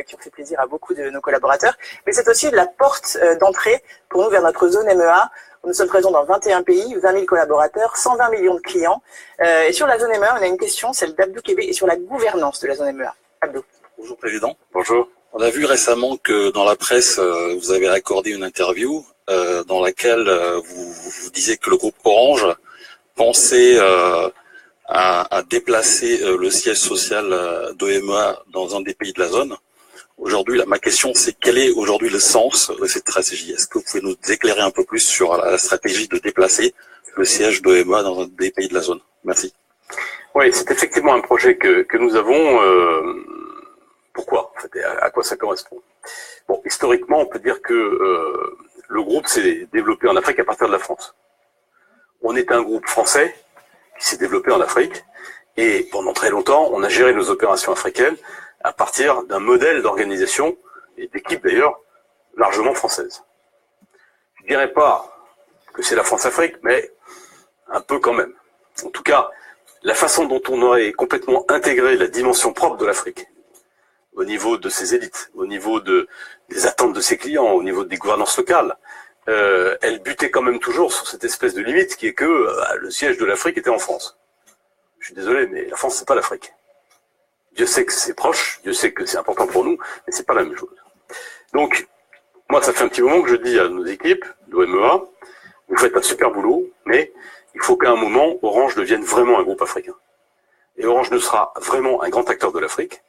qui ont fait plaisir à beaucoup de nos collaborateurs. Mais c'est aussi la porte d'entrée pour nous vers notre zone MEA. Nous sommes présents dans 21 pays, 20 000 collaborateurs, 120 millions de clients. Et sur la zone MEA, on a une question, celle d'Abdou Kébé, et sur la gouvernance de la zone MEA. Abdou. Bonjour Président. Bonjour. On a vu récemment que dans la presse, vous avez accordé une interview dans laquelle vous disiez que le groupe Orange pensait à déplacer le siège social d'OMEA dans un des pays de la zone. Aujourd'hui, ma question, c'est quel est aujourd'hui le sens de cette stratégie? Est-ce que vous pouvez nous éclairer un peu plus sur la stratégie de déplacer le siège d'OMEA dans un des pays de la zone? Merci. Oui, c'est effectivement un projet que nous avons. Pourquoi en fait, à quoi ça correspond? Bon, historiquement, on peut dire que le groupe s'est développé en Afrique à partir de la France. On est un groupe français qui s'est développé en Afrique et pendant très longtemps, on a géré nos opérations africaines à partir d'un modèle d'organisation et d'équipe d'ailleurs largement française. Je dirais pas que c'est la France-Afrique, mais un peu quand même. En tout cas, la façon dont on aurait complètement intégré la dimension propre de l'Afrique, au niveau de ses élites, au niveau des attentes de ses clients, au niveau des gouvernances locales, elle butait quand même toujours sur cette espèce de limite qui est que le siège de l'Afrique était en France. Je suis désolé, mais la France, c'est pas l'Afrique. Dieu sait que c'est proche, Dieu sait que c'est important pour nous, mais c'est pas la même chose. Donc, moi, ça fait un petit moment que je dis à nos équipes d'OMEA, vous faites un super boulot, mais il faut qu'à un moment, Orange devienne vraiment un groupe africain. Et Orange ne sera vraiment un grand acteur de l'Afrique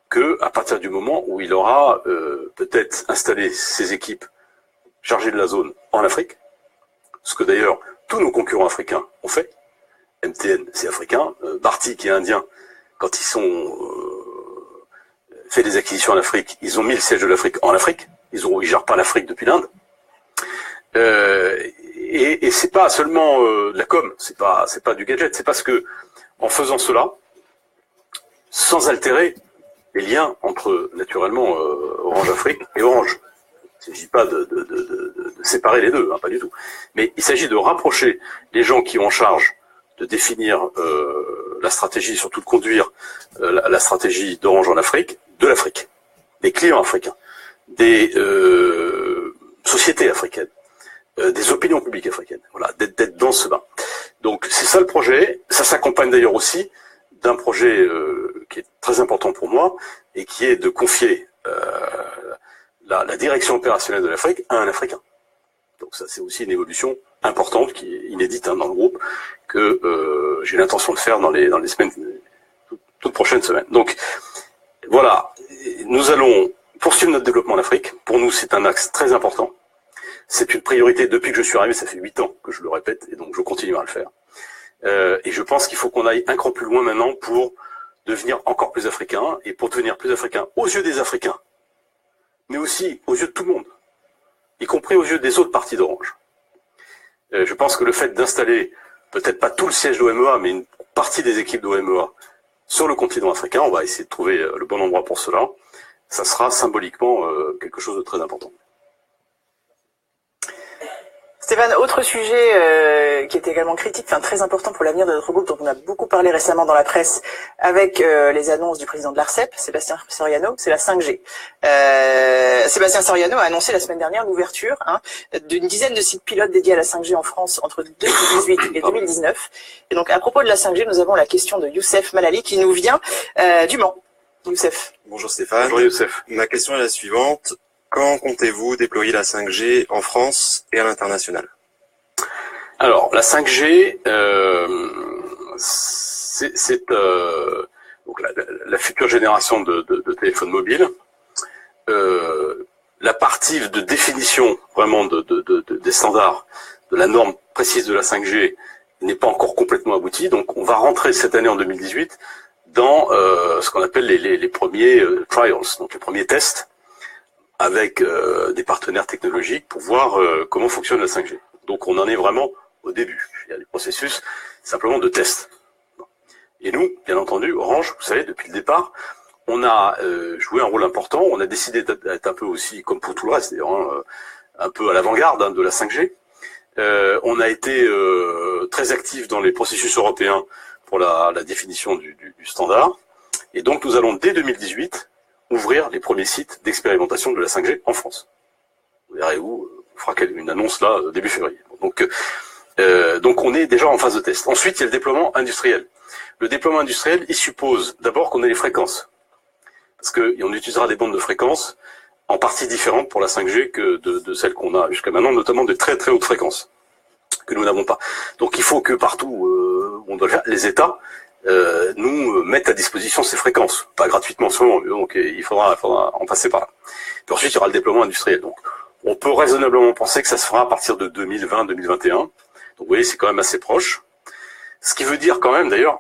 que à partir du moment où il aura peut-être installé ses équipes chargées de la zone en Afrique, ce que d'ailleurs tous nos concurrents africains ont fait. MTN, c'est africain. Bharti, qui est indien, quand ils sont fait des acquisitions en Afrique, ils ont mis le siège de l'Afrique en Afrique. Ils gèrent pas l'Afrique depuis l'Inde. Et c'est pas seulement de la com, c'est pas du gadget, c'est parce que en faisant cela, sans altérer les liens entre naturellement Orange Afrique et Orange. Il ne s'agit pas de séparer les deux, hein, pas du tout. Mais il s'agit de rapprocher les gens qui ont en charge de définir la stratégie, surtout de conduire la stratégie d'Orange en Afrique, de l'Afrique, des clients africains, des sociétés africaines, des opinions publiques africaines. Voilà, d'être dans ce bain. Donc c'est ça le projet. Ça s'accompagne d'ailleurs aussi d'un projet qui est très important pour moi et qui est de confier la direction opérationnelle de l'Afrique à un Africain. Donc ça, c'est aussi une évolution importante qui est inédite dans le groupe que j'ai l'intention de faire dans les semaines, toutes prochaines semaines. Donc voilà, nous allons poursuivre notre développement en Afrique. Pour nous, c'est un axe très important. C'est une priorité depuis que je suis arrivé. Ça fait 8 ans que je le répète et donc je continuerai à le faire. Et je pense qu'il faut qu'on aille un cran plus loin maintenant pour devenir encore plus africain et pour devenir plus africain aux yeux des Africains, mais aussi aux yeux de tout le monde, y compris aux yeux des autres parties d'Orange. Je pense que le fait d'installer peut-être pas tout le siège d'OMEA, mais une partie des équipes d'OMEA sur le continent africain, on va essayer de trouver le bon endroit pour cela, ça sera symboliquement quelque chose de très important. Stéphane, autre sujet qui est également critique, enfin très important pour l'avenir de notre groupe, dont on a beaucoup parlé récemment dans la presse avec les annonces du président de l'ARCEP, Sébastien Soriano, c'est la 5G. Sébastien Soriano a annoncé la semaine dernière l'ouverture d'une dizaine de sites pilotes dédiés à la 5G en France entre 2018 et 2019. Et donc à propos de la 5G, nous avons la question de Youssef Malali qui nous vient du Mans. Youssef. Bonjour Stéphane. Bonjour Youssef. Ma question est la suivante. Quand comptez-vous déployer la 5G en France et à l'international? Alors, la 5G, c'est donc la future génération de téléphones mobiles. La partie de définition vraiment des standards, de la norme précise de la 5G n'est pas encore complètement aboutie. Donc, on va rentrer cette année en 2018 dans ce qu'on appelle les premiers trials, donc les premiers tests, avec des partenaires technologiques pour voir comment fonctionne la 5G. Donc on en est vraiment au début. Il y a des processus simplement de test. Et nous, bien entendu, Orange, vous savez, depuis le départ, on a joué un rôle important. On a décidé d'être un peu aussi, comme pour tout le reste, d'ailleurs, un peu à l'avant-garde de la 5G. On a été très actifs dans les processus européens pour la définition du standard. Et donc, nous allons, dès 2018, ouvrir les premiers sites d'expérimentation de la 5G en France. Vous verrez où, on fera une annonce là, début février. Donc, on est déjà en phase de test. Ensuite, il y a le déploiement industriel. Le déploiement industriel, il suppose d'abord qu'on ait les fréquences. Parce qu'on utilisera des bandes de fréquences en partie différentes pour la 5G que de celles qu'on a jusqu'à maintenant, notamment de très très hautes fréquences, que nous n'avons pas. Donc il faut que partout où on doit le faire, les États nous mettent à disposition ces fréquences, pas gratuitement seulement, donc il faudra en passer par là. Puis ensuite, il y aura le déploiement industriel. Donc on peut raisonnablement penser que ça se fera à partir de 2020-2021. Donc vous voyez, c'est quand même assez proche. Ce qui veut dire quand même, d'ailleurs,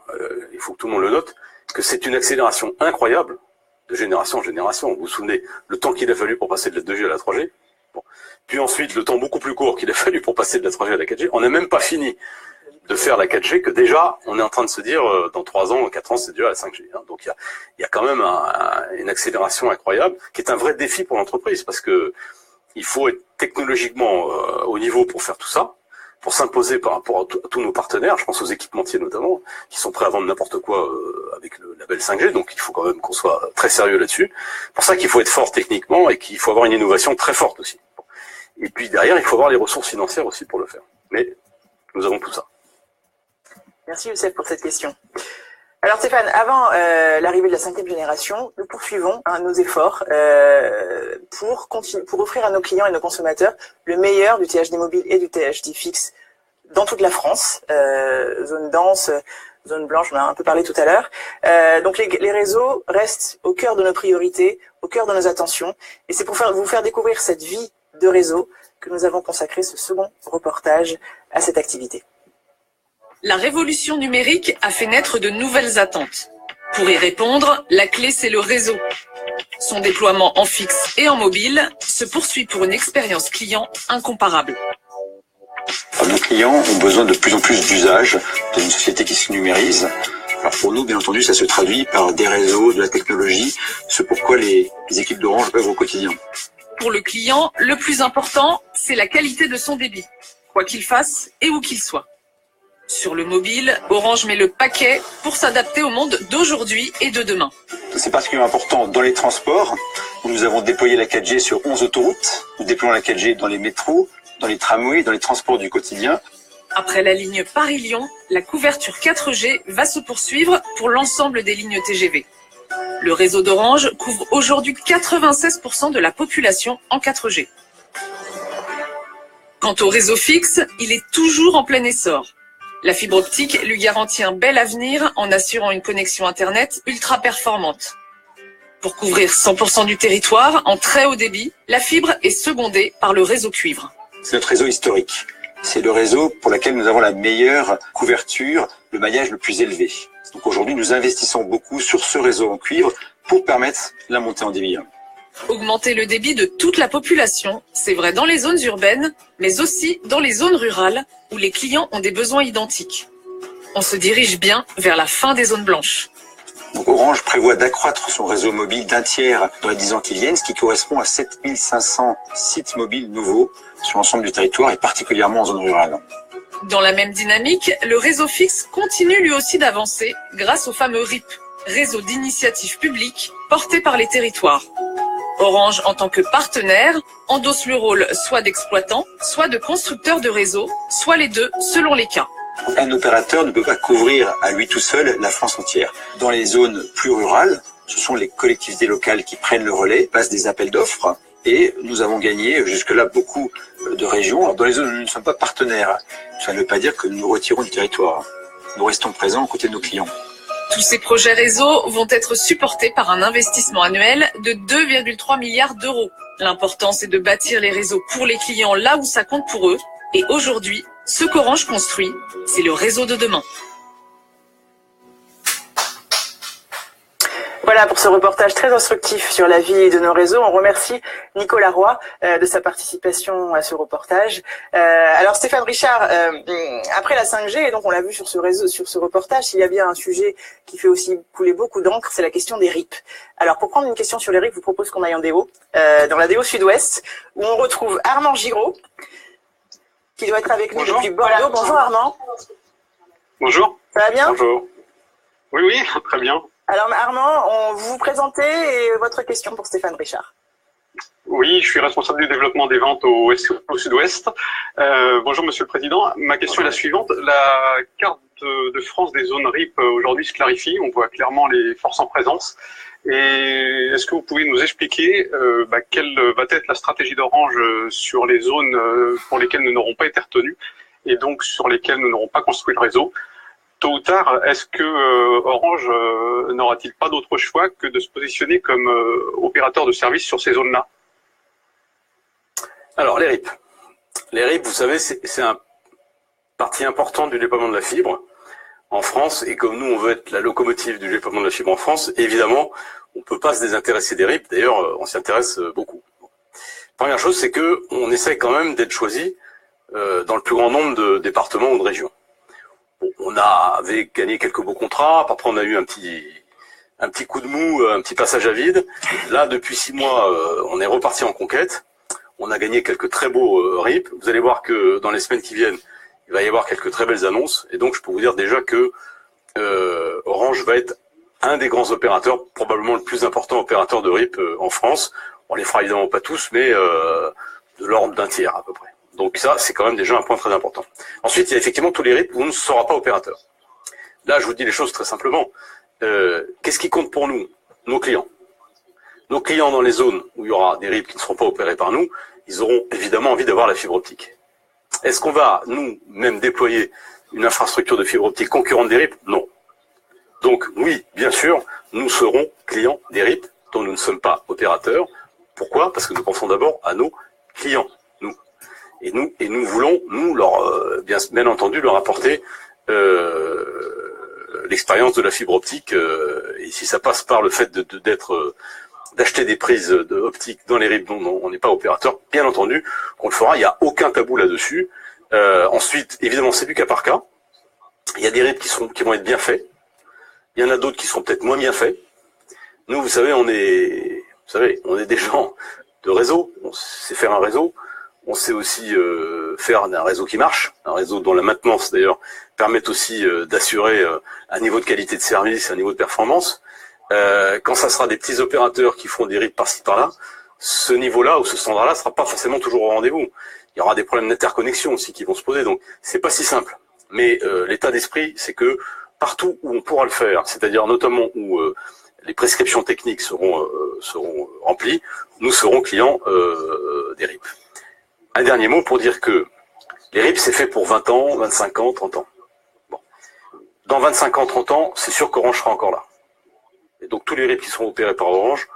il faut que tout le monde le note, que c'est une accélération incroyable de génération en génération. Vous vous souvenez, le temps qu'il a fallu pour passer de la 2G à la 3G, bon. Puis ensuite, le temps beaucoup plus court qu'il a fallu pour passer de la 3G à la 4G. On n'a même pas fini de faire la 4G, que déjà, on est en train de se dire, dans 3 ans, 4 ans, c'est déjà la 5G. Hein. Donc il y a quand même une accélération incroyable, qui est un vrai défi pour l'entreprise, parce que il faut être technologiquement au niveau pour faire tout ça, pour s'imposer par rapport à tous nos partenaires, je pense aux équipementiers notamment, qui sont prêts à vendre n'importe quoi avec le label 5G, donc il faut quand même qu'on soit très sérieux là-dessus. C'est pour ça qu'il faut être fort techniquement et qu'il faut avoir une innovation très forte aussi. Et puis derrière, il faut avoir les ressources financières aussi pour le faire. Mais nous avons tout ça. Merci Youssef pour cette question. Alors Stéphane, avant l'arrivée de la 5e génération, nous poursuivons nos efforts pour offrir à nos clients et nos consommateurs le meilleur du THD mobile et du THD fixe dans toute la France, zone dense, zone blanche, on en a un peu parlé tout à l'heure. Donc les réseaux restent au cœur de nos priorités, au cœur de nos attentions, et c'est pour vous faire découvrir cette vie de réseau que nous avons consacré ce second reportage à cette activité. La révolution numérique a fait naître de nouvelles attentes. Pour y répondre, la clé c'est le réseau. Son déploiement en fixe et en mobile se poursuit pour une expérience client incomparable. Nos clients ont besoin de plus en plus d'usages dans une société qui se numérise. Alors pour nous, bien entendu, ça se traduit par des réseaux, de la technologie, ce pourquoi les équipes d'Orange œuvrent au quotidien. Pour le client, le plus important, c'est la qualité de son débit, quoi qu'il fasse et où qu'il soit. Sur le mobile, Orange met le paquet pour s'adapter au monde d'aujourd'hui et de demain. C'est particulièrement important dans les transports, où nous avons déployé la 4G sur 11 autoroutes. Nous déployons la 4G dans les métros, dans les tramways, dans les transports du quotidien. Après la ligne Paris-Lyon, la couverture 4G va se poursuivre pour l'ensemble des lignes TGV. Le réseau d'Orange couvre aujourd'hui 96% de la population en 4G. Quant au réseau fixe, il est toujours en plein essor. La fibre optique lui garantit un bel avenir en assurant une connexion Internet ultra performante. Pour couvrir 100% du territoire en très haut débit, la fibre est secondée par le réseau cuivre. C'est notre réseau historique. C'est le réseau pour lequel nous avons la meilleure couverture, le maillage le plus élevé. Donc aujourd'hui, nous investissons beaucoup sur ce réseau en cuivre pour permettre la montée en débit. Augmenter le débit de toute la population, c'est vrai dans les zones urbaines, mais aussi dans les zones rurales où les clients ont des besoins identiques. On se dirige bien vers la fin des zones blanches. Donc Orange prévoit d'accroître son réseau mobile d'un tiers dans les 10 ans qui viennent, ce qui correspond à 7500 sites mobiles nouveaux sur l'ensemble du territoire et particulièrement en zone rurale. Dans la même dynamique, le réseau fixe continue lui aussi d'avancer grâce au fameux RIP, réseau d'initiative publique porté par les territoires. Orange, en tant que partenaire, endosse le rôle soit d'exploitant, soit de constructeur de réseau, soit les deux selon les cas. Un opérateur ne peut pas couvrir à lui tout seul la France entière. Dans les zones plus rurales, ce sont les collectivités locales qui prennent le relais, passent des appels d'offres et nous avons gagné jusque-là beaucoup de régions. Alors, dans les zones où nous ne sommes pas partenaires, ça ne veut pas dire que nous nous retirons du territoire. Nous restons présents aux côtés de nos clients. Tous ces projets réseau vont être supportés par un investissement annuel de 2,3 milliards d'euros. L'important, c'est de bâtir les réseaux pour les clients là où ça compte pour eux. Et aujourd'hui, ce qu'Orange construit, c'est le réseau de demain. Voilà pour ce reportage très instructif sur la vie de nos réseaux. On remercie Nicolas Roy de sa participation à ce reportage. Alors Stéphane Richard, après la 5G, et donc on l'a vu sur ce reportage, il y a bien un sujet qui fait aussi couler beaucoup d'encre, c'est la question des RIP. Alors pour prendre une question sur les RIP, je vous propose qu'on aille en déo, dans la déo sud-ouest, où on retrouve Armand Giraud, qui doit être avec nous depuis Bordeaux. Bonjour Armand. Bonjour. Ça va bien? Bonjour. Oui, très bien. Alors Armand, vous vous présentez et votre question pour Stéphane Richard. Oui, je suis responsable du développement des ventes au sud-ouest. Bonjour Monsieur le Président. Ma question est la suivante. La carte de France des zones RIP aujourd'hui se clarifie. On voit clairement les forces en présence. Et est-ce que vous pouvez nous expliquer quelle va être la stratégie d'Orange sur les zones pour lesquelles nous n'aurons pas été retenus et donc sur lesquelles nous n'aurons pas construit le réseau? Tôt ou tard, est-ce que Orange n'aura-t-il pas d'autre choix que de se positionner comme opérateur de service sur ces zones-là? Alors, les RIP. Les RIP, vous savez, c'est un partie importante du déploiement de la fibre en France. Et comme nous, on veut être la locomotive du déploiement de la fibre en France, évidemment, on ne peut pas se désintéresser des RIP. D'ailleurs, on s'y intéresse beaucoup. Première chose, c'est que on essaie quand même d'être choisi dans le plus grand nombre de départements ou de régions. Bon, on avait gagné quelques beaux contrats, après on a eu un petit coup de mou, un petit passage à vide. Là, depuis 6 mois, on est reparti en conquête. On a gagné quelques très beaux RIP. Vous allez voir que dans les semaines qui viennent, il va y avoir quelques très belles annonces. Et donc, je peux vous dire déjà que Orange va être un des grands opérateurs, probablement le plus important opérateur de RIP en France. On les fera évidemment pas tous, mais de l'ordre d'un tiers à peu près. Donc ça, c'est quand même déjà un point très important. Ensuite, il y a effectivement tous les RIP où on ne sera pas opérateur. Là, je vous dis les choses très simplement. Qu'est-ce qui compte pour nous? Nos clients. Nos clients dans les zones où il y aura des RIP qui ne seront pas opérés par nous, ils auront évidemment envie d'avoir la fibre optique. Est-ce qu'on va, nous-mêmes, déployer une infrastructure de fibre optique concurrente des RIP? Non. Donc oui, bien sûr, nous serons clients des RIP dont nous ne sommes pas opérateurs. Pourquoi? Parce que nous pensons d'abord à nos clients. Et nous voulons, bien entendu, leur apporter l'expérience de la fibre optique. Et si ça passe par le fait d'acheter des prises optiques dans les RIP dont on n'est pas opérateur, bien entendu, qu'on le fera. Il n'y a aucun tabou là-dessus. Ensuite, évidemment, c'est du cas par cas. Il y a des RIP qui vont être bien faits. Il y en a d'autres qui seront peut-être moins bien faits. Nous, vous savez, on est des gens de réseau. On sait faire un réseau. On sait aussi faire un réseau qui marche, un réseau dont la maintenance d'ailleurs permet aussi d'assurer un niveau de qualité de service, un niveau de performance. Quand ça sera des petits opérateurs qui font des RIP par-ci par-là, ce niveau-là ou ce standard-là sera pas forcément toujours au rendez-vous. Il y aura des problèmes d'interconnexion aussi qui vont se poser, donc c'est pas si simple. Mais l'état d'esprit, c'est que partout où on pourra le faire, c'est-à-dire notamment où les prescriptions techniques seront remplies, nous serons clients des RIP. Un dernier mot pour dire que les RIP, c'est fait pour 20 ans, 25 ans, 30 ans. Bon. Dans 25 ans, 30 ans, c'est sûr qu'Orange sera encore là. Et donc tous les RIP qui seront opérés par Orange,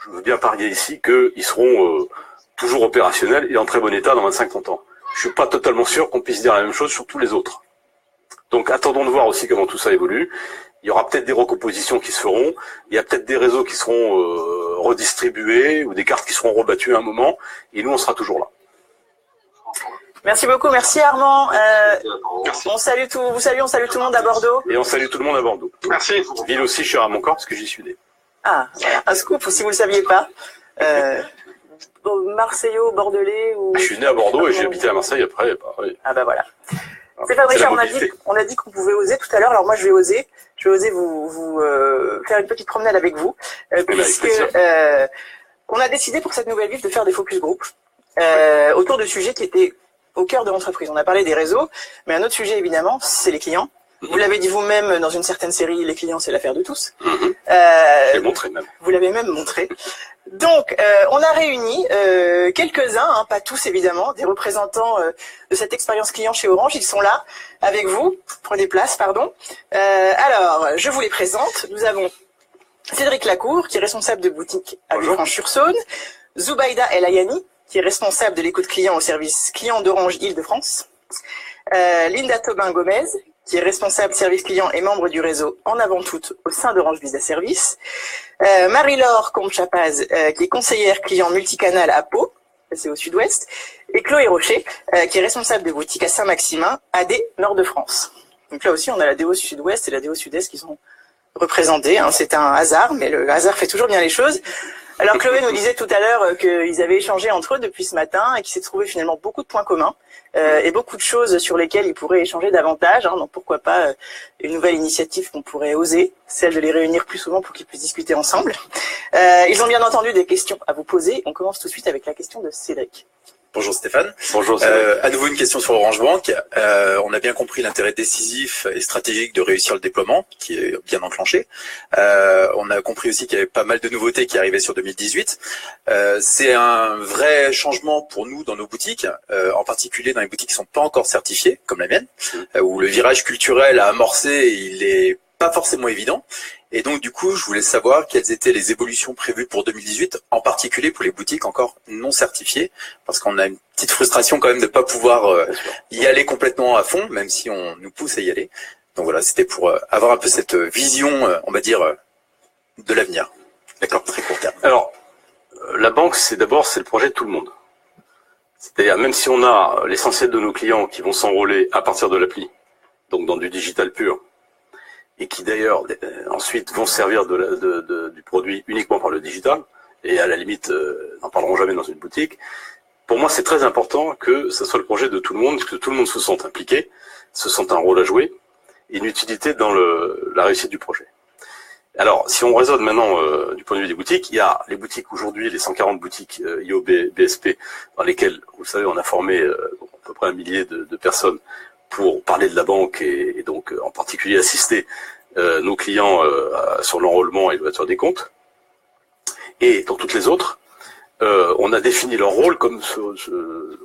je veux bien parier ici qu'ils seront toujours opérationnels et en très bon état dans 25-30 ans. Je suis pas totalement sûr qu'on puisse dire la même chose sur tous les autres. Donc attendons de voir aussi comment tout ça évolue. Il y aura peut-être des recompositions qui se feront. Il y a peut-être des réseaux qui seront redistribués ou des cartes qui seront rebattues à un moment. Et nous, on sera toujours là. Merci beaucoup, merci Armand. On salue tout le monde à Bordeaux. Et on salue tout le monde à Bordeaux. Merci. Ville aussi chère à mon corps parce que j'y suis né. Ah, voilà, un scoop si vous le saviez pas. Marseillais, Bordelais ou... Je suis né à Bordeaux et j'ai habité à Marseille après. Oui. Ah bah voilà. Stéphane Richard, on a dit qu'on pouvait oser tout à l'heure. Alors moi je vais oser vous faire une petite promenade avec vous, puisque on a décidé pour cette nouvelle ville de faire des focus group autour de sujets qui étaient au cœur de l'entreprise. On a parlé des réseaux, mais un autre sujet évidemment, c'est les clients. Vous l'avez dit vous-même dans une certaine série, les clients c'est l'affaire de tous. Je l'ai montré même. Vous l'avez même montré. Donc, on a réuni quelques-uns, pas tous évidemment, des représentants de cette expérience client chez Orange. Ils sont là avec vous. Prenez place, pardon. Alors, je vous les présente. Nous avons Cédric Lacour, qui est responsable de boutique à Villefranche-sur-Saône. Zoubaïda El Ayani, qui est responsable de l'écoute client au service client d'Orange Île-de-France. Linda Tobin-Gomez, qui est responsable service client et membre du réseau En Avant Toutes au sein d'Orange Business Service. Marie-Laure Comte-Chapaz, qui est conseillère client multicanal à Pau, c'est au sud-ouest. Et Chloé Rocher, qui est responsable de boutique à Saint-Maximin, AD Nord de France. Donc là aussi, on a la DO Sud-Ouest et la DO Sud-Est qui sont représentées. Hein. C'est un hasard, mais le hasard fait toujours bien les choses. Alors Chloé nous disait tout à l'heure qu'ils avaient échangé entre eux depuis ce matin et qu'il s'est trouvé finalement beaucoup de points communs et beaucoup de choses sur lesquelles ils pourraient échanger davantage. Hein. Donc pourquoi pas une nouvelle initiative qu'on pourrait oser, celle de les réunir plus souvent pour qu'ils puissent discuter ensemble. Ils ont bien entendu des questions à vous poser. On commence tout de suite avec la question de Cédric. Bonjour Stéphane. Bonjour. À nouveau une question sur Orange Bank. On a bien compris l'intérêt décisif et stratégique de réussir le déploiement, qui est bien enclenché. On a compris aussi qu'il y avait pas mal de nouveautés qui arrivaient sur 2018. C'est un vrai changement pour nous dans nos boutiques, en particulier dans les boutiques qui sont pas encore certifiées, comme la mienne, où le virage culturel à amorcer, il est pas forcément évident. Et donc, du coup, je voulais savoir quelles étaient les évolutions prévues pour 2018, en particulier pour les boutiques encore non certifiées, parce qu'on a une petite frustration quand même de pas pouvoir y aller complètement à fond, même si on nous pousse à y aller. Donc voilà, c'était pour avoir un peu cette vision, on va dire, de l'avenir. D'accord, très court terme. Alors, la banque, c'est le projet de tout le monde. C'est-à-dire, même si on a l'essentiel de nos clients qui vont s'enrôler à partir de l'appli, donc dans du digital pur, et qui d'ailleurs ensuite vont servir du produit uniquement par le digital, et à la limite n'en parleront jamais dans une boutique. Pour moi, c'est très important que ce soit le projet de tout le monde, que tout le monde se sente impliqué, se sente un rôle à jouer, et une utilité dans la réussite du projet. Alors, si on raisonne maintenant du point de vue des boutiques, il y a les boutiques aujourd'hui, les 140 boutiques IOB, BSP, dans lesquelles, vous le savez, on a formé à peu près 1 millier de personnes pour parler de la banque et donc en particulier assister nos clients sur l'enrôlement et l'ouverture des comptes. Et dans toutes les autres, on a défini leur rôle comme ce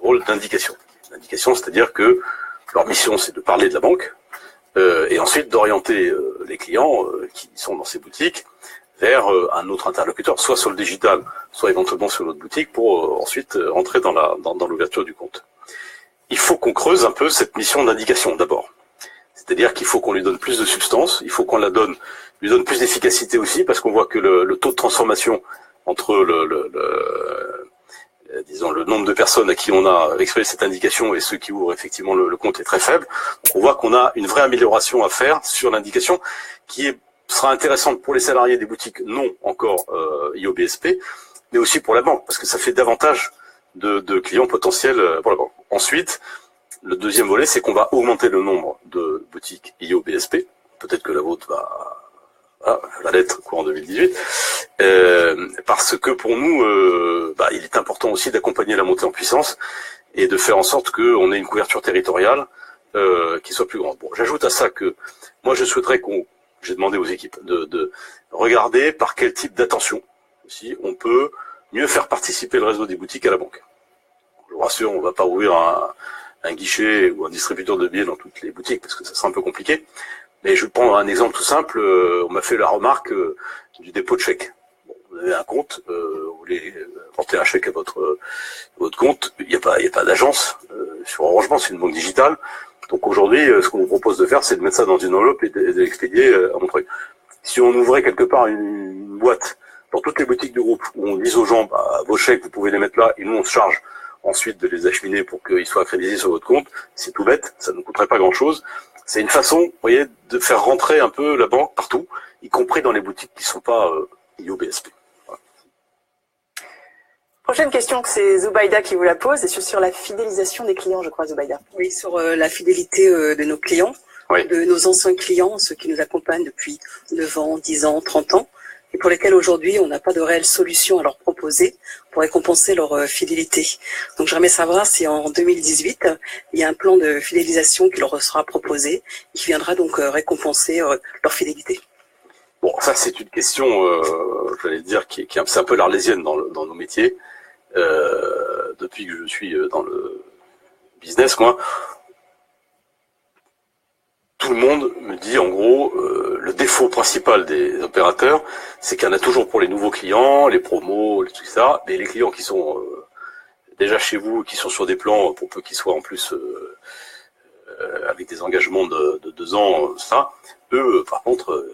rôle d'indication. L'indication, c'est-à-dire que leur mission, c'est de parler de la banque et ensuite d'orienter les clients qui sont dans ces boutiques vers un autre interlocuteur, soit sur le digital, soit éventuellement sur l'autre boutique, pour ensuite rentrer dans l'ouverture du compte. Il faut qu'on creuse un peu cette mission d'indication d'abord. C'est-à-dire qu'il faut qu'on lui donne plus de substance, il faut qu'on lui donne plus d'efficacité aussi, parce qu'on voit que le taux de transformation entre disons le nombre de personnes à qui on a exprimé cette indication et ceux qui ouvrent effectivement le compte est très faible. Donc on voit qu'on a une vraie amélioration à faire sur l'indication qui sera intéressante pour les salariés des boutiques non encore IOBSP, mais aussi pour la banque, parce que ça fait davantage de clients potentiels pour la banque. Ensuite, le deuxième volet, c'est qu'on va augmenter le nombre de boutiques IOBSP. Peut-être que la vôtre va l'être courant 2018, parce que pour nous, il est important aussi d'accompagner la montée en puissance et de faire en sorte qu'on ait une couverture territoriale qui soit plus grande. Bon, j'ajoute à ça que moi, je souhaiterais j'ai demandé aux équipes de regarder par quel type d'attention aussi on peut mieux faire participer le réseau des boutiques à la banque. Je vous rassure, on ne va pas ouvrir un guichet ou un distributeur de billets dans toutes les boutiques parce que ça sera un peu compliqué. Mais je vais prendre un exemple tout simple. On m'a fait la remarque du dépôt de chèque. Bon, vous avez un compte, vous voulez porter un chèque à votre compte, il n'y a pas d'agence. Sur Orange Bank, c'est une banque digitale. Donc aujourd'hui, ce qu'on vous propose de faire, c'est de mettre ça dans une enveloppe et de l'expédier à Montreuil. Si on ouvrait quelque part une boîte dans toutes les boutiques du groupe où on dise aux gens, vos chèques, vous pouvez les mettre là, et nous on se charge ensuite de les acheminer pour qu'ils soient accrédités sur votre compte, c'est tout bête, ça ne coûterait pas grand-chose. C'est une façon, vous voyez, de faire rentrer un peu la banque partout, y compris dans les boutiques qui ne sont pas IOBSP. Voilà. Prochaine question, c'est Zubaida qui vous la pose, et sur la fidélisation des clients, je crois, Zubaida. Oui, sur la fidélité de nos clients, de nos anciens clients, ceux qui nous accompagnent depuis 9 ans, 10 ans, 30 ans, et pour lesquels aujourd'hui on n'a pas de réelle solution à leur proposer pour récompenser leur fidélité. Donc j'aimerais savoir si en 2018, il y a un plan de fidélisation qui leur sera proposé et qui viendra donc récompenser leur fidélité. Bon, ça c'est une question, j'allais dire, c'est un peu l'arlésienne dans nos métiers. Depuis que je suis dans le business, moi, tout le monde me dit en gros, le défaut principal des opérateurs, c'est qu'il y en a toujours pour les nouveaux clients, les promos, tout ça, mais les clients qui sont déjà chez vous, qui sont sur des plans, pour peu qu'ils soient en plus avec des engagements de 2 ans, ça, eux, par contre,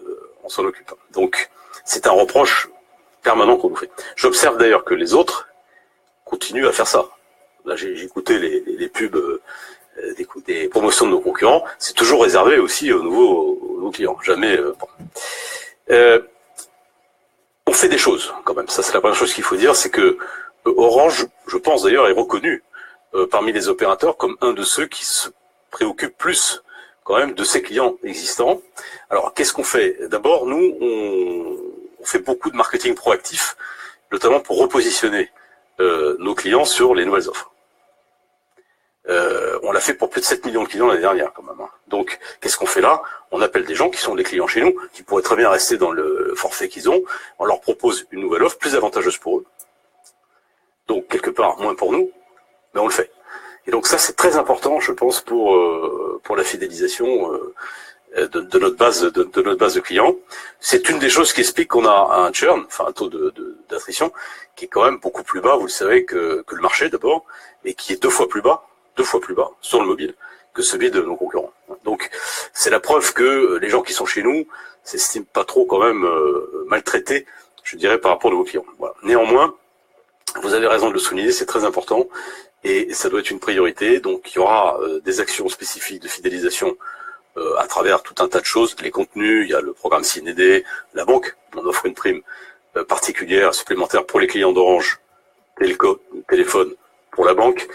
on s'en occupe. Donc, c'est un reproche permanent qu'on nous fait. J'observe d'ailleurs que les autres continuent à faire ça. Là, j'ai écouté les pubs des promotions de nos concurrents. C'est toujours réservé aussi aux nouveaux clients. Jamais. On fait des choses quand même. Ça, c'est la première chose qu'il faut dire, c'est que Orange, je pense d'ailleurs, est reconnu parmi les opérateurs comme un de ceux qui se préoccupent plus quand même de ses clients existants. Alors, qu'est-ce qu'on fait? D'abord, nous, on fait beaucoup de marketing proactif, notamment pour repositionner nos clients sur les nouvelles offres. On l'a fait pour plus de 7 millions de clients l'année dernière quand même. Donc, qu'est-ce qu'on fait là? On appelle des gens qui sont des clients chez nous, qui pourraient très bien rester dans le forfait qu'ils ont. On leur propose une nouvelle offre plus avantageuse pour eux. Donc, quelque part, moins pour nous, mais on le fait. Et donc ça, c'est très important, je pense, pour la fidélisation de notre base de clients. C'est une des choses qui explique qu'on a un churn, enfin un taux d'attrition, qui est quand même beaucoup plus bas, vous le savez, que le marché d'abord, et qui est 2 fois plus bas sur le mobile que celui de nos concurrents. Donc, c'est la preuve que les gens qui sont chez nous s'estiment pas trop quand même maltraités, je dirais, par rapport à nos clients. Voilà. Néanmoins, vous avez raison de le souligner, c'est très important et ça doit être une priorité. Donc, il y aura des actions spécifiques de fidélisation à travers tout un tas de choses. Les contenus, il y a le programme Cinédé, la banque, on offre une prime particulière, supplémentaire pour les clients d'Orange, téléphone pour la banque.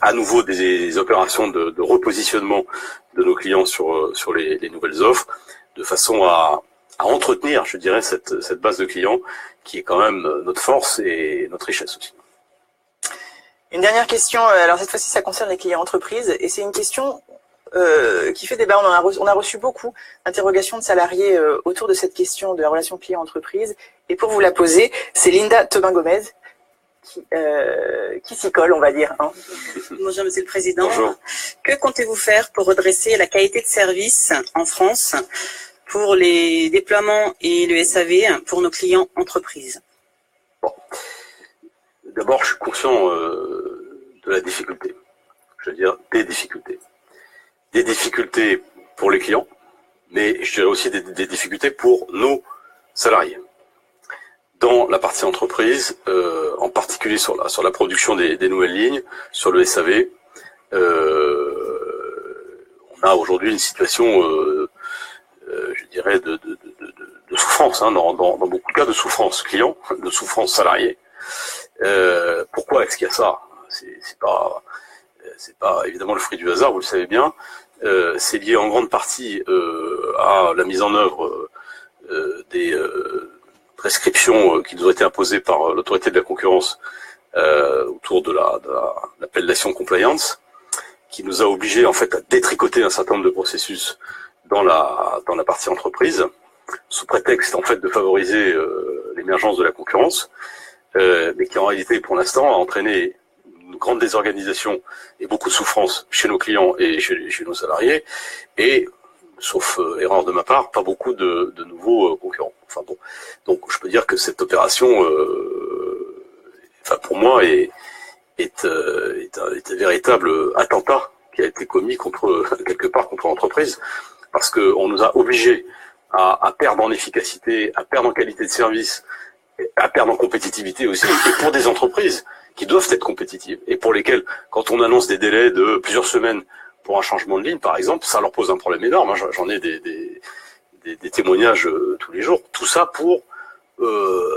À nouveau des opérations de repositionnement de nos clients sur les nouvelles offres, de façon à entretenir, je dirais, cette base de clients qui est quand même notre force et notre richesse aussi. Une dernière question, alors cette fois-ci ça concerne les clients entreprises et c'est une question qui fait débat. On a reçu beaucoup d'interrogations de salariés autour de cette question de la relation client-entreprise et pour vous la poser, c'est Linda Tobin-Gomez qui s'y colle, on va dire. Hein. Bonjour Monsieur le Président. Bonjour. Que comptez-vous faire pour redresser la qualité de service en France pour les déploiements et le SAV pour nos clients entreprises? Bon. D'abord, je suis conscient de la difficulté. Je veux dire, des difficultés. Des difficultés pour les clients, mais je dirais aussi des difficultés pour nos salariés. Dans la partie entreprise, en particulier sur la production des nouvelles lignes, sur le SAV, on a aujourd'hui une situation, je dirais, de souffrance, hein, dans beaucoup de cas de souffrance client, de souffrance salariée. Pourquoi est-ce qu'il y a ça? C'est pas évidemment le fruit du hasard, vous le savez bien. C'est lié en grande partie à la mise en œuvre des prescriptions qui nous ont été imposées par l'autorité de la concurrence autour de l'appellation compliance, qui nous a obligés en fait à détricoter un certain nombre de processus dans la partie entreprise, sous prétexte en fait de favoriser l'émergence de la concurrence, mais qui en réalité pour l'instant a entraîné une grande désorganisation et beaucoup de souffrance chez nos clients et chez nos salariés, et sauf erreur de ma part, pas beaucoup de nouveaux concurrents. Enfin bon, donc je peux dire que cette opération, enfin pour moi, est un véritable attentat qui a été commis quelque part contre l'entreprise, parce que on nous a obligés à perdre en efficacité, à perdre en qualité de service, à perdre en compétitivité aussi, et pour des entreprises qui doivent être compétitives, et pour lesquelles, quand on annonce des délais de plusieurs semaines pour un changement de ligne, par exemple, ça leur pose un problème énorme. J'en ai des témoignages tous les jours. Tout ça pour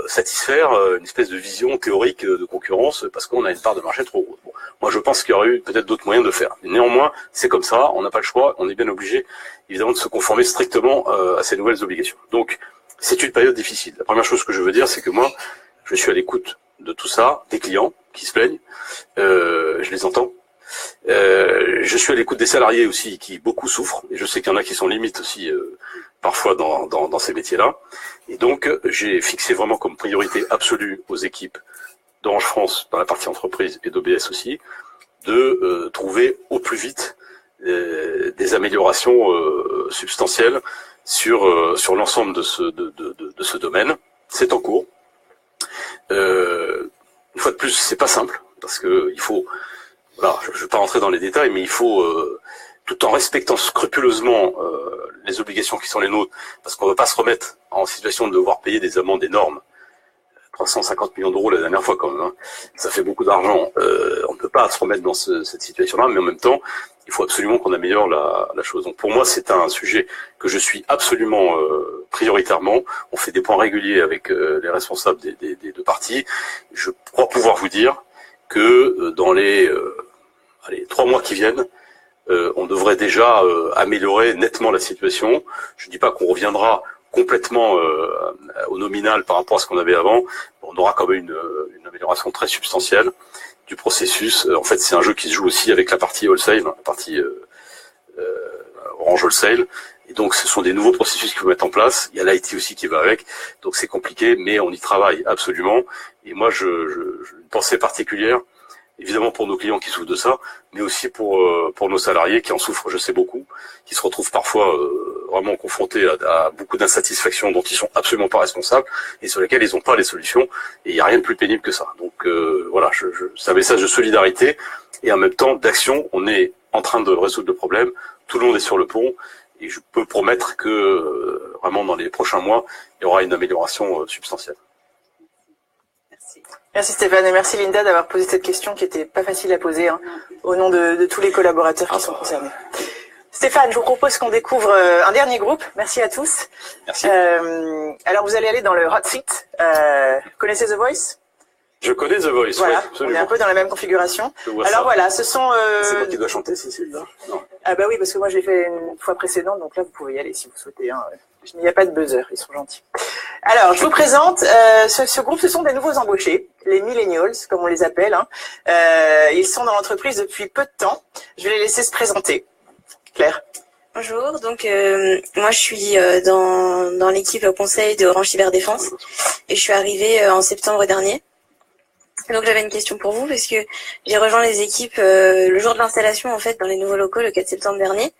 satisfaire une espèce de vision théorique de concurrence, parce qu'on a une part de marché trop grosse. Bon, moi, je pense qu'il y aurait eu peut-être d'autres moyens de faire. Mais néanmoins, c'est comme ça, on n'a pas le choix, on est bien obligé, évidemment, de se conformer strictement à ces nouvelles obligations. Donc, c'est une période difficile. La première chose que je veux dire, c'est que moi, je suis à l'écoute de tout ça, des clients qui se plaignent, je les entends. Je suis à l'écoute des salariés aussi qui beaucoup souffrent, et je sais qu'il y en a qui sont limites aussi parfois dans ces métiers-là. Et donc j'ai fixé vraiment comme priorité absolue aux équipes d'Orange France dans la partie entreprise et d'OBS aussi de trouver au plus vite des améliorations substantielles sur l'ensemble de ce domaine. C'est en cours. Une fois de plus, c'est pas simple parce que il faut voilà, je ne vais pas rentrer dans les détails, mais il faut, tout en respectant scrupuleusement les obligations qui sont les nôtres, parce qu'on ne veut pas se remettre en situation de devoir payer des amendes énormes. 350 millions d'euros la dernière fois quand même, hein. Ça fait beaucoup d'argent. On ne peut pas se remettre dans cette situation-là, mais en même temps, il faut absolument qu'on améliore la chose. Donc pour moi, c'est un sujet que je suis absolument prioritairement. On fait des points réguliers avec les responsables des deux partis. Je crois pouvoir vous dire que dans les 3 mois qui viennent, on devrait déjà améliorer nettement la situation. Je ne dis pas qu'on reviendra complètement au nominal par rapport à ce qu'on avait avant. On aura quand même une amélioration très substantielle du processus. En fait, c'est un jeu qui se joue aussi avec la partie wholesale, la partie Orange Wholesale. Et donc, ce sont des nouveaux processus qu'il faut mettre en place. Il y a l'IT aussi qui va avec. Donc, c'est compliqué, mais on y travaille absolument. Et moi, une pensée particulière, évidemment pour nos clients qui souffrent de ça, mais aussi pour nos salariés qui en souffrent, je sais beaucoup, qui se retrouvent parfois vraiment confrontés à beaucoup d'insatisfactions dont ils sont absolument pas responsables et sur lesquelles ils n'ont pas les solutions. Et il n'y a rien de plus pénible que ça. Donc voilà, c'est un message de solidarité et en même temps d'action. On est en train de résoudre le problème. Tout le monde est sur le pont et je peux promettre que vraiment dans les prochains mois, il y aura une amélioration substantielle. Merci Stéphane et merci Linda d'avoir posé cette question qui était pas facile à poser hein, au nom de tous les collaborateurs qui sont concernés. Stéphane, je vous propose qu'on découvre un dernier groupe. Merci à tous. Merci. Alors vous allez aller dans le hot seat. Vous connaissez The Voice? Je connais The Voice, voilà, oui, absolument. On est un peu dans la même configuration. Alors ça. Voilà, ce sont... C'est moi qui dois chanter, Cécile, non? Ah bah oui, parce que moi je l'ai fait une fois précédente, donc là vous pouvez y aller si vous souhaitez. Hein. Il n'y a pas de buzzer, ils sont gentils. Alors, je vous présente, ce groupe, ce sont des nouveaux embauchés, les millennials, comme on les appelle. Hein. Ils sont dans l'entreprise depuis peu de temps. Je vais les laisser se présenter. Claire. Bonjour, donc moi je suis dans l'équipe conseil de Orange Cyberdéfense et je suis arrivée en septembre dernier. Donc j'avais une question pour vous parce que j'ai rejoint les équipes le jour de l'installation en fait dans les nouveaux locaux le 4 septembre dernier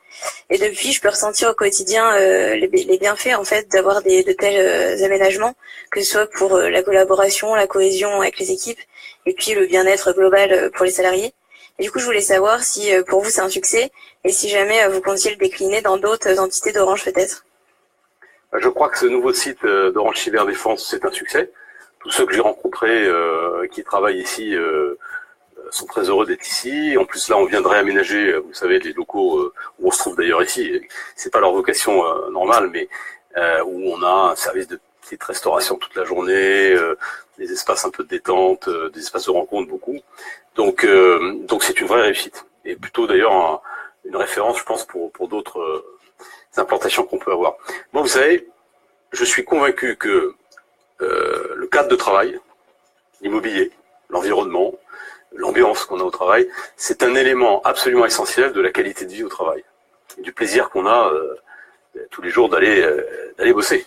et depuis je peux ressentir au quotidien les bienfaits en fait d'avoir de tels aménagements, que ce soit pour la collaboration, la cohésion avec les équipes et puis le bien-être global pour les salariés. Et du coup je voulais savoir si pour vous c'est un succès et si jamais vous comptiez le décliner dans d'autres entités d'Orange peut-être. Je crois que ce nouveau site d'Orange Cyberdéfense c'est un succès. Tous ceux que j'ai rencontrés qui travaillent ici sont très heureux d'être ici. En plus, là, on vient de réaménager, vous savez, les locaux où on se trouve d'ailleurs ici. C'est pas leur vocation normale, mais où on a un service de petite restauration toute la journée, des espaces un peu de détente, des espaces de rencontre beaucoup. Donc c'est une vraie réussite. Et plutôt d'ailleurs une référence, je pense, pour d'autres implantations qu'on peut avoir. Moi, vous savez, je suis convaincu que le cadre de travail, l'immobilier, l'environnement, l'ambiance qu'on a au travail, c'est un élément absolument essentiel de la qualité de vie au travail, et du plaisir qu'on a tous les jours d'aller bosser.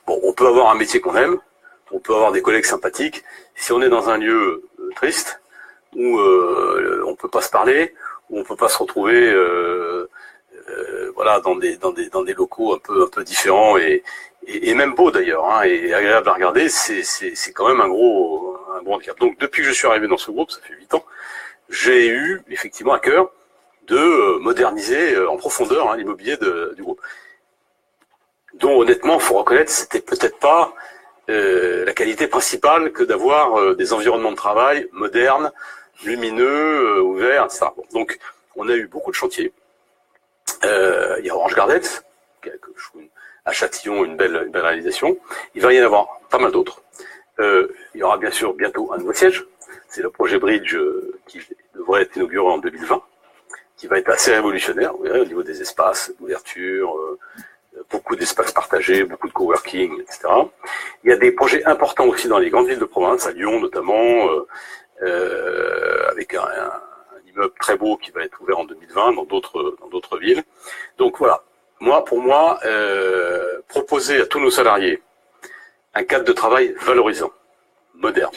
Bon, on peut avoir un métier qu'on aime, on peut avoir des collègues sympathiques. Si on est dans un lieu triste où on peut pas se parler, où on peut pas se retrouver, voilà, dans des locaux un peu différents et même beau d'ailleurs, hein, et agréable à regarder, c'est quand même un gros handicap. Donc depuis que je suis arrivé dans ce groupe, ça fait 8 ans, j'ai eu effectivement à cœur de moderniser en profondeur l'immobilier du groupe. dont honnêtement, il faut reconnaître, c'était peut-être pas la qualité principale que d'avoir des environnements de travail modernes, lumineux, ouverts, etc. Bon, donc, on a eu beaucoup de chantiers. Il y a Orange Gardens, à Châtillon, une belle réalisation. Il va y en avoir pas mal d'autres. Il y aura bien sûr bientôt un nouveau siège. C'est le projet Bridge qui devrait être inauguré en 2020, qui va être assez révolutionnaire, vous verrez, au niveau des espaces, d'ouverture, beaucoup d'espaces partagés, beaucoup de coworking, etc. Il y a des projets importants aussi dans les grandes villes de province, à Lyon notamment, avec un immeuble très beau qui va être ouvert en 2020 dans d'autres villes. Donc voilà, pour moi, proposer à tous nos salariés un cadre de travail valorisant, moderne,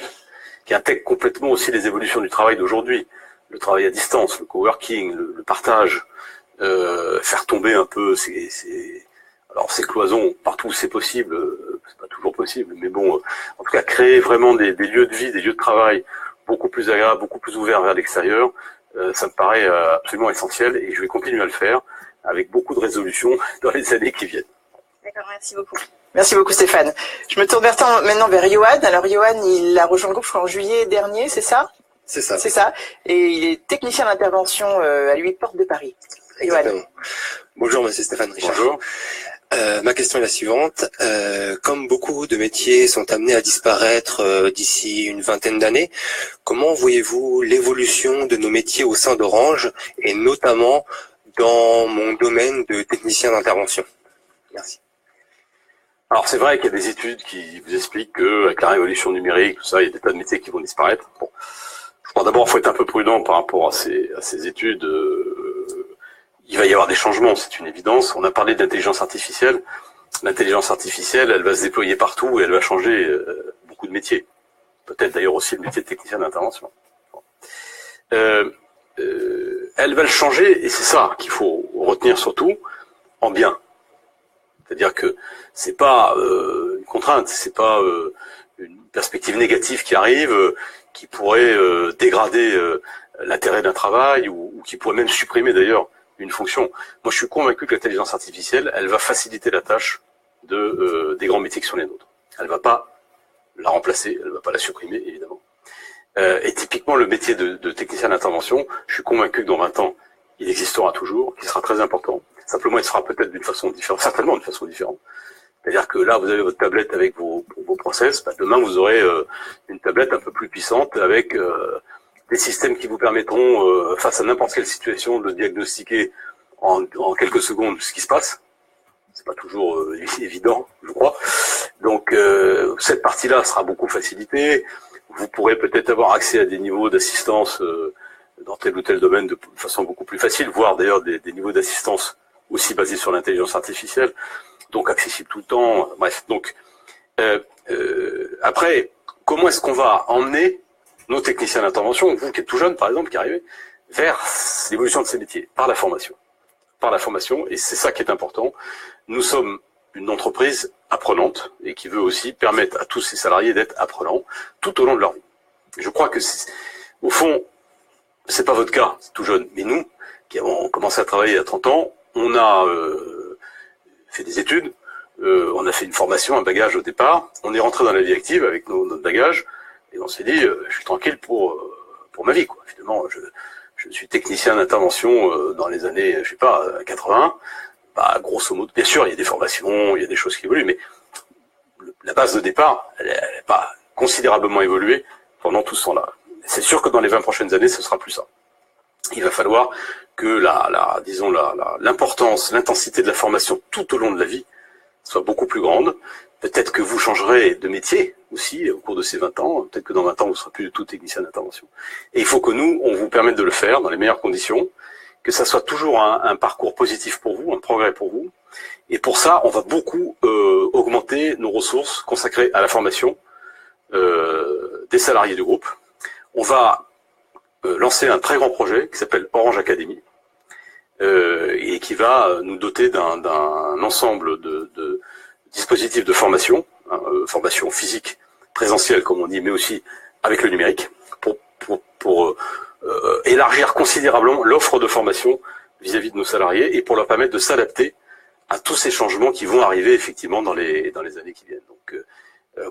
qui intègre complètement aussi les évolutions du travail d'aujourd'hui, le travail à distance, le coworking, le partage, faire tomber un peu alors ces cloisons partout où c'est possible, c'est pas toujours possible, mais bon, en tout cas créer vraiment des lieux de vie, des lieux de travail beaucoup plus agréables, beaucoup plus ouverts vers l'extérieur. Ça me paraît absolument essentiel et je vais continuer à le faire avec beaucoup de résolutions dans les années qui viennent. D'accord, merci beaucoup. Merci beaucoup Stéphane. Je me tourne maintenant vers Johan. Alors Johan, il a rejoint le groupe, je crois, en juillet dernier, c'est ça? C'est ça. C'est ça. Et il est technicien d'intervention à l'UI Porte de Paris. Johan. Bonjour monsieur Stéphane Richard. Bonjour. Ma question est la suivante. Comme beaucoup de métiers sont amenés à disparaître d'ici une vingtaine d'années, comment voyez-vous l'évolution de nos métiers au sein d'Orange et notamment dans mon domaine de technicien d'intervention? Merci. Alors c'est vrai qu'il y a des études qui vous expliquent qu'avec la révolution numérique, tout ça, il y a des tas de métiers qui vont disparaître. Bon. Je crois d'abord qu'il faut être un peu prudent par rapport à ces études. Il va y avoir des changements, c'est une évidence. On a parlé d'intelligence artificielle. L'intelligence artificielle, elle va se déployer partout et elle va changer beaucoup de métiers. Peut-être d'ailleurs aussi le métier de technicien d'intervention. Elle va le changer et c'est ça qu'il faut retenir surtout en bien. C'est-à-dire que c'est pas une contrainte, c'est pas une perspective négative qui arrive, qui pourrait dégrader l'intérêt d'un travail ou qui pourrait même supprimer d'ailleurs une fonction. Moi, je suis convaincu que l'intelligence artificielle, elle va faciliter la tâche des grands métiers qui sont les nôtres. Elle va pas la remplacer, elle va pas la supprimer, évidemment. Et typiquement, le métier de technicien d'intervention, je suis convaincu que dans 20 ans, il existera toujours, qu'il sera très important. Simplement, il sera peut-être d'une façon différente, certainement d'une façon différente. C'est-à-dire que là, vous avez votre tablette avec vos process, demain, vous aurez une tablette un peu plus puissante avec des systèmes qui vous permettront, face à n'importe quelle situation, de diagnostiquer en quelques secondes ce qui se passe. C'est pas toujours évident, je crois. Donc, cette partie-là sera beaucoup facilitée. Vous pourrez peut-être avoir accès à des niveaux d'assistance dans tel ou tel domaine de façon beaucoup plus facile, voire d'ailleurs des niveaux d'assistance aussi basés sur l'intelligence artificielle, donc accessible tout le temps. Bref, donc après, comment est-ce qu'on va emmener nos techniciens d'intervention, vous qui êtes tout jeune par exemple, qui arrivez, vers l'évolution de ces métiers, par la formation. Par la formation, et c'est ça qui est important. Nous sommes une entreprise apprenante et qui veut aussi permettre à tous ses salariés d'être apprenants tout au long de leur vie. Je crois que, au fond, c'est pas votre cas, c'est tout jeune, mais nous, qui avons commencé à travailler il y a 30 ans, on a fait des études, on a fait une formation, un bagage au départ, on est rentré dans la vie active avec notre bagage, et on s'est dit, je suis tranquille pour ma vie, quoi. Finalement, je suis technicien d'intervention dans les années, je sais pas, 80. Bah, grosso modo, bien sûr, il y a des formations, il y a des choses qui évoluent, mais la base de départ, elle n'a pas considérablement évolué pendant tout ce temps-là. C'est sûr que dans les 20 prochaines années, ce sera plus ça. Il va falloir que l'importance, l'intensité de la formation tout au long de la vie soit beaucoup plus grande. Peut-être que vous changerez de métier aussi au cours de ces 20 ans. Peut-être que dans 20 ans, vous ne serez plus du tout technicien d'intervention. Et il faut que nous, on vous permette de le faire dans les meilleures conditions, que ça soit toujours un parcours positif pour vous, un progrès pour vous. Et pour ça, on va beaucoup augmenter nos ressources consacrées à la formation des salariés du groupe. On va lancer un très grand projet qui s'appelle Orange Academy et qui va nous doter d'un ensemble de dispositifs de formation, formation physique, présentielle comme on dit, mais aussi avec le numérique, pour élargir considérablement l'offre de formation vis-à-vis de nos salariés et pour leur permettre de s'adapter à tous ces changements qui vont arriver effectivement dans les années qui viennent. Donc,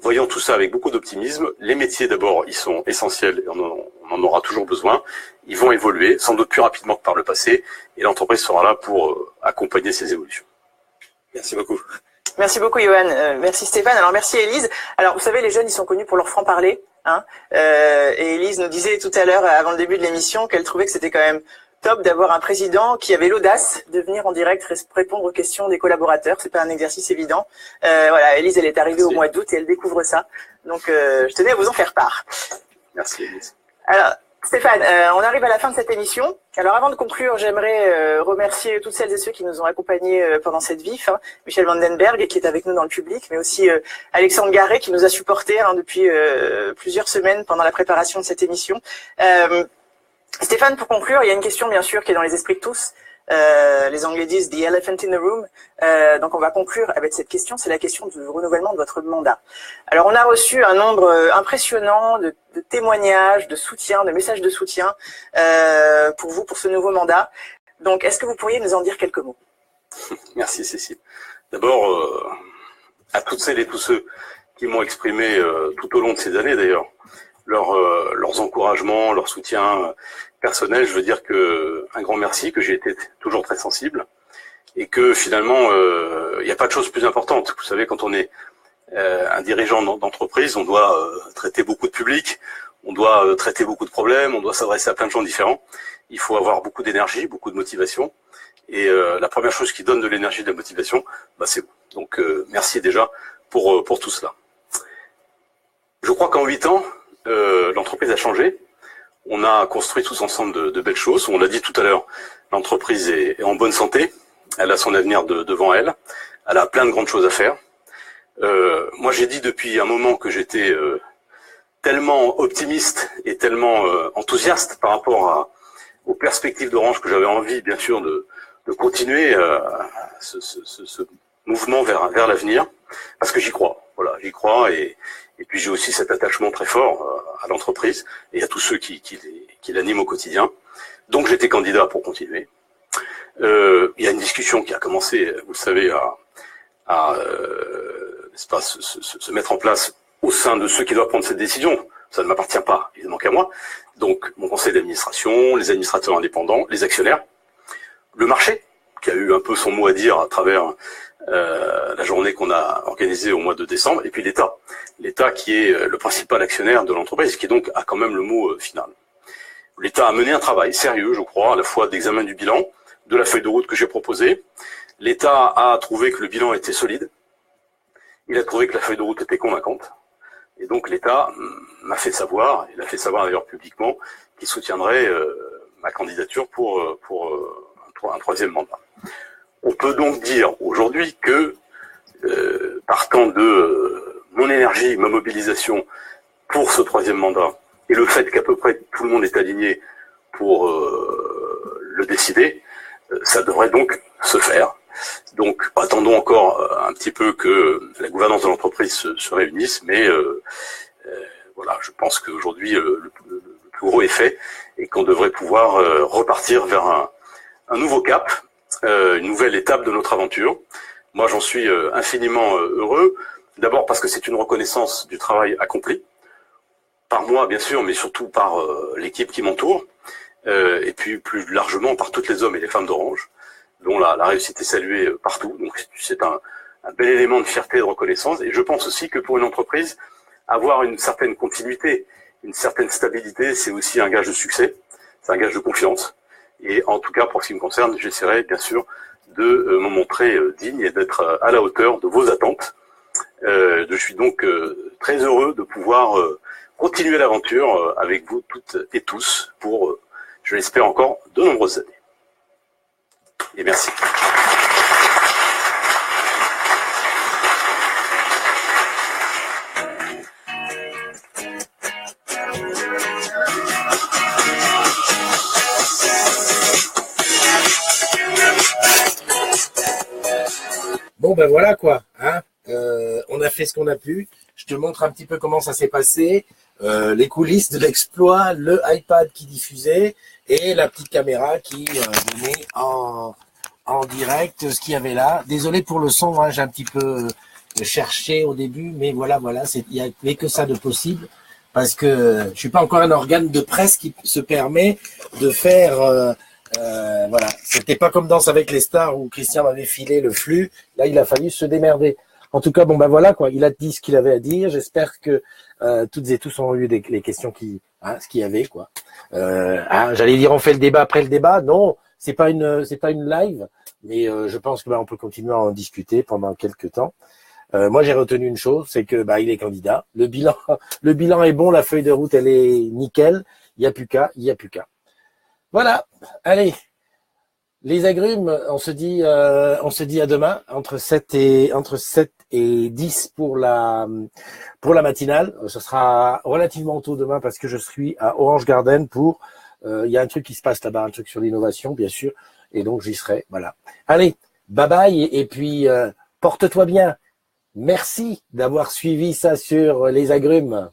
voyons tout ça avec beaucoup d'optimisme. Les métiers d'abord, ils sont essentiels, et on en aura toujours besoin. Ils vont évoluer, sans doute plus rapidement que par le passé, et l'entreprise sera là pour accompagner ces évolutions. Merci beaucoup. Merci beaucoup, Johan. Merci, Stéphane. Alors, merci, Élise. Alors, vous savez, les jeunes, ils sont connus pour leur franc-parler. Hein. Et Élise nous disait tout à l'heure, avant le début de l'émission, qu'elle trouvait que c'était quand même top d'avoir un président qui avait l'audace de venir en direct répondre aux questions des collaborateurs. C'est pas un exercice évident. Voilà, Élise, elle est arrivée au mois d'août et elle découvre ça. Donc, je tenais à vous en faire part. Merci, Élise. Alors, Stéphane, on arrive à la fin de cette émission. Alors, avant de conclure, j'aimerais remercier toutes celles et ceux qui nous ont accompagnés pendant cette VIF. Hein. Michel Vandenberg, qui est avec nous dans le public, mais aussi Alexandre Garret, qui nous a supportés depuis plusieurs semaines pendant la préparation de cette émission. Stéphane, pour conclure, il y a une question, bien sûr, qui est dans les esprits de tous. Les Anglais disent « the elephant in the room ». Donc, on va conclure avec cette question. C'est la question du renouvellement de votre mandat. Alors, on a reçu un nombre impressionnant de témoignages, de soutien, de messages de soutien pour vous, pour ce nouveau mandat. Donc, est-ce que vous pourriez nous en dire quelques mots? Merci Cécile. D'abord, à toutes celles et tous ceux qui m'ont exprimé tout au long de ces années d'ailleurs, leurs encouragements, leur soutien personnel, je veux dire un grand merci, que j'ai été toujours très sensible et que finalement, il n'y a pas de chose plus importante. Vous savez, quand on est un dirigeant d'entreprise, on doit traiter beaucoup de public, on doit traiter beaucoup de problèmes, on doit s'adresser à plein de gens différents. Il faut avoir beaucoup d'énergie, beaucoup de motivation. Et la première chose qui donne de l'énergie et de la motivation, c'est vous. Donc merci déjà pour tout cela. Je crois qu'en 8 ans, l'entreprise a changé. On a construit tous ensemble de belles choses. On l'a dit tout à l'heure, l'entreprise est en bonne santé. Elle a son avenir devant elle. Elle a plein de grandes choses à faire. Moi, j'ai dit depuis un moment que j'étais tellement optimiste et tellement enthousiaste par rapport aux perspectives d'Orange que j'avais envie, bien sûr, de continuer ce mouvement vers l'avenir, parce que j'y crois. Voilà, j'y crois et puis j'ai aussi cet attachement très fort à l'entreprise et à tous ceux qui l'animent au quotidien. Donc j'étais candidat pour continuer. Il y a une discussion qui a commencé, vous le savez, n'est-ce pas, se mettre en place au sein de ceux qui doivent prendre cette décision. Ça ne m'appartient pas, évidemment, qu'à moi. Donc mon conseil d'administration, les administrateurs indépendants, les actionnaires, le marché, qui a eu un peu son mot à dire à travers la journée qu'on a organisée au mois de décembre, et puis l'État. L'État qui est le principal actionnaire de l'entreprise, qui donc a quand même le mot final. L'État a mené un travail sérieux, je crois, à la fois d'examen du bilan, de la feuille de route que j'ai proposée. L'État a trouvé que le bilan était solide. Il a trouvé que la feuille de route était convaincante. Et donc l'État m'a fait savoir, il a fait savoir d'ailleurs publiquement, qu'il soutiendrait ma candidature pour un troisième mandat. On peut donc dire aujourd'hui que, partant de mon énergie, ma mobilisation pour ce troisième mandat, et le fait qu'à peu près tout le monde est aligné pour le décider, ça devrait donc se faire. Donc attendons encore un petit peu que la gouvernance de l'entreprise se réunisse, mais voilà, je pense qu'aujourd'hui le plus gros est fait et qu'on devrait pouvoir repartir vers un nouveau cap, une nouvelle étape de notre aventure. Moi, j'en suis infiniment heureux. D'abord parce que c'est une reconnaissance du travail accompli, par moi bien sûr, mais surtout par l'équipe qui m'entoure, et puis plus largement par toutes les hommes et les femmes d'Orange, dont la réussite est saluée partout. Donc c'est un bel élément de fierté et de reconnaissance. Et je pense aussi que pour une entreprise, avoir une certaine continuité, une certaine stabilité, c'est aussi un gage de succès, c'est un gage de confiance. Et en tout cas, pour ce qui me concerne, j'essaierai bien sûr de me montrer digne et d'être à la hauteur de vos attentes. Je suis donc très heureux de pouvoir continuer l'aventure avec vous toutes et tous pour, je l'espère encore, de nombreuses années. Et merci. Bon ben voilà quoi, hein. On a fait ce qu'on a pu. Je te montre un petit peu comment ça s'est passé, les coulisses de l'exploit, le iPad qui diffusait et la petite caméra qui donnait en direct ce qu'il y avait là. Désolé pour le son, hein, j'ai un petit peu cherché au début, mais voilà, il n'y avait que ça de possible parce que je suis pas encore un organe de presse qui se permet de faire. Voilà, c'était pas comme Danse avec les stars où Christian m'avait filé le flux. Là, il a fallu se démerder. En tout cas, bon ben voilà quoi. Il a dit ce qu'il avait à dire. J'espère que toutes et tous ont eu les questions ce qu'il y avait quoi. J'allais dire on fait le débat après le débat. Non, c'est pas une live, mais je pense que on peut continuer à en discuter pendant quelques temps. Moi, j'ai retenu une chose, c'est que il est candidat. Le bilan est bon, la feuille de route elle est nickel. Il y a plus qu'à. Voilà, allez, les agrumes, on se dit à demain, entre 7 et 10 pour la matinale. Ce sera relativement tôt demain parce que je suis à Orange Garden il y a un truc qui se passe là-bas, un truc sur l'innovation, bien sûr. et donc j'y serai. Voilà. Allez, bye bye et puis porte-toi bien. Merci d'avoir suivi ça sur les agrumes.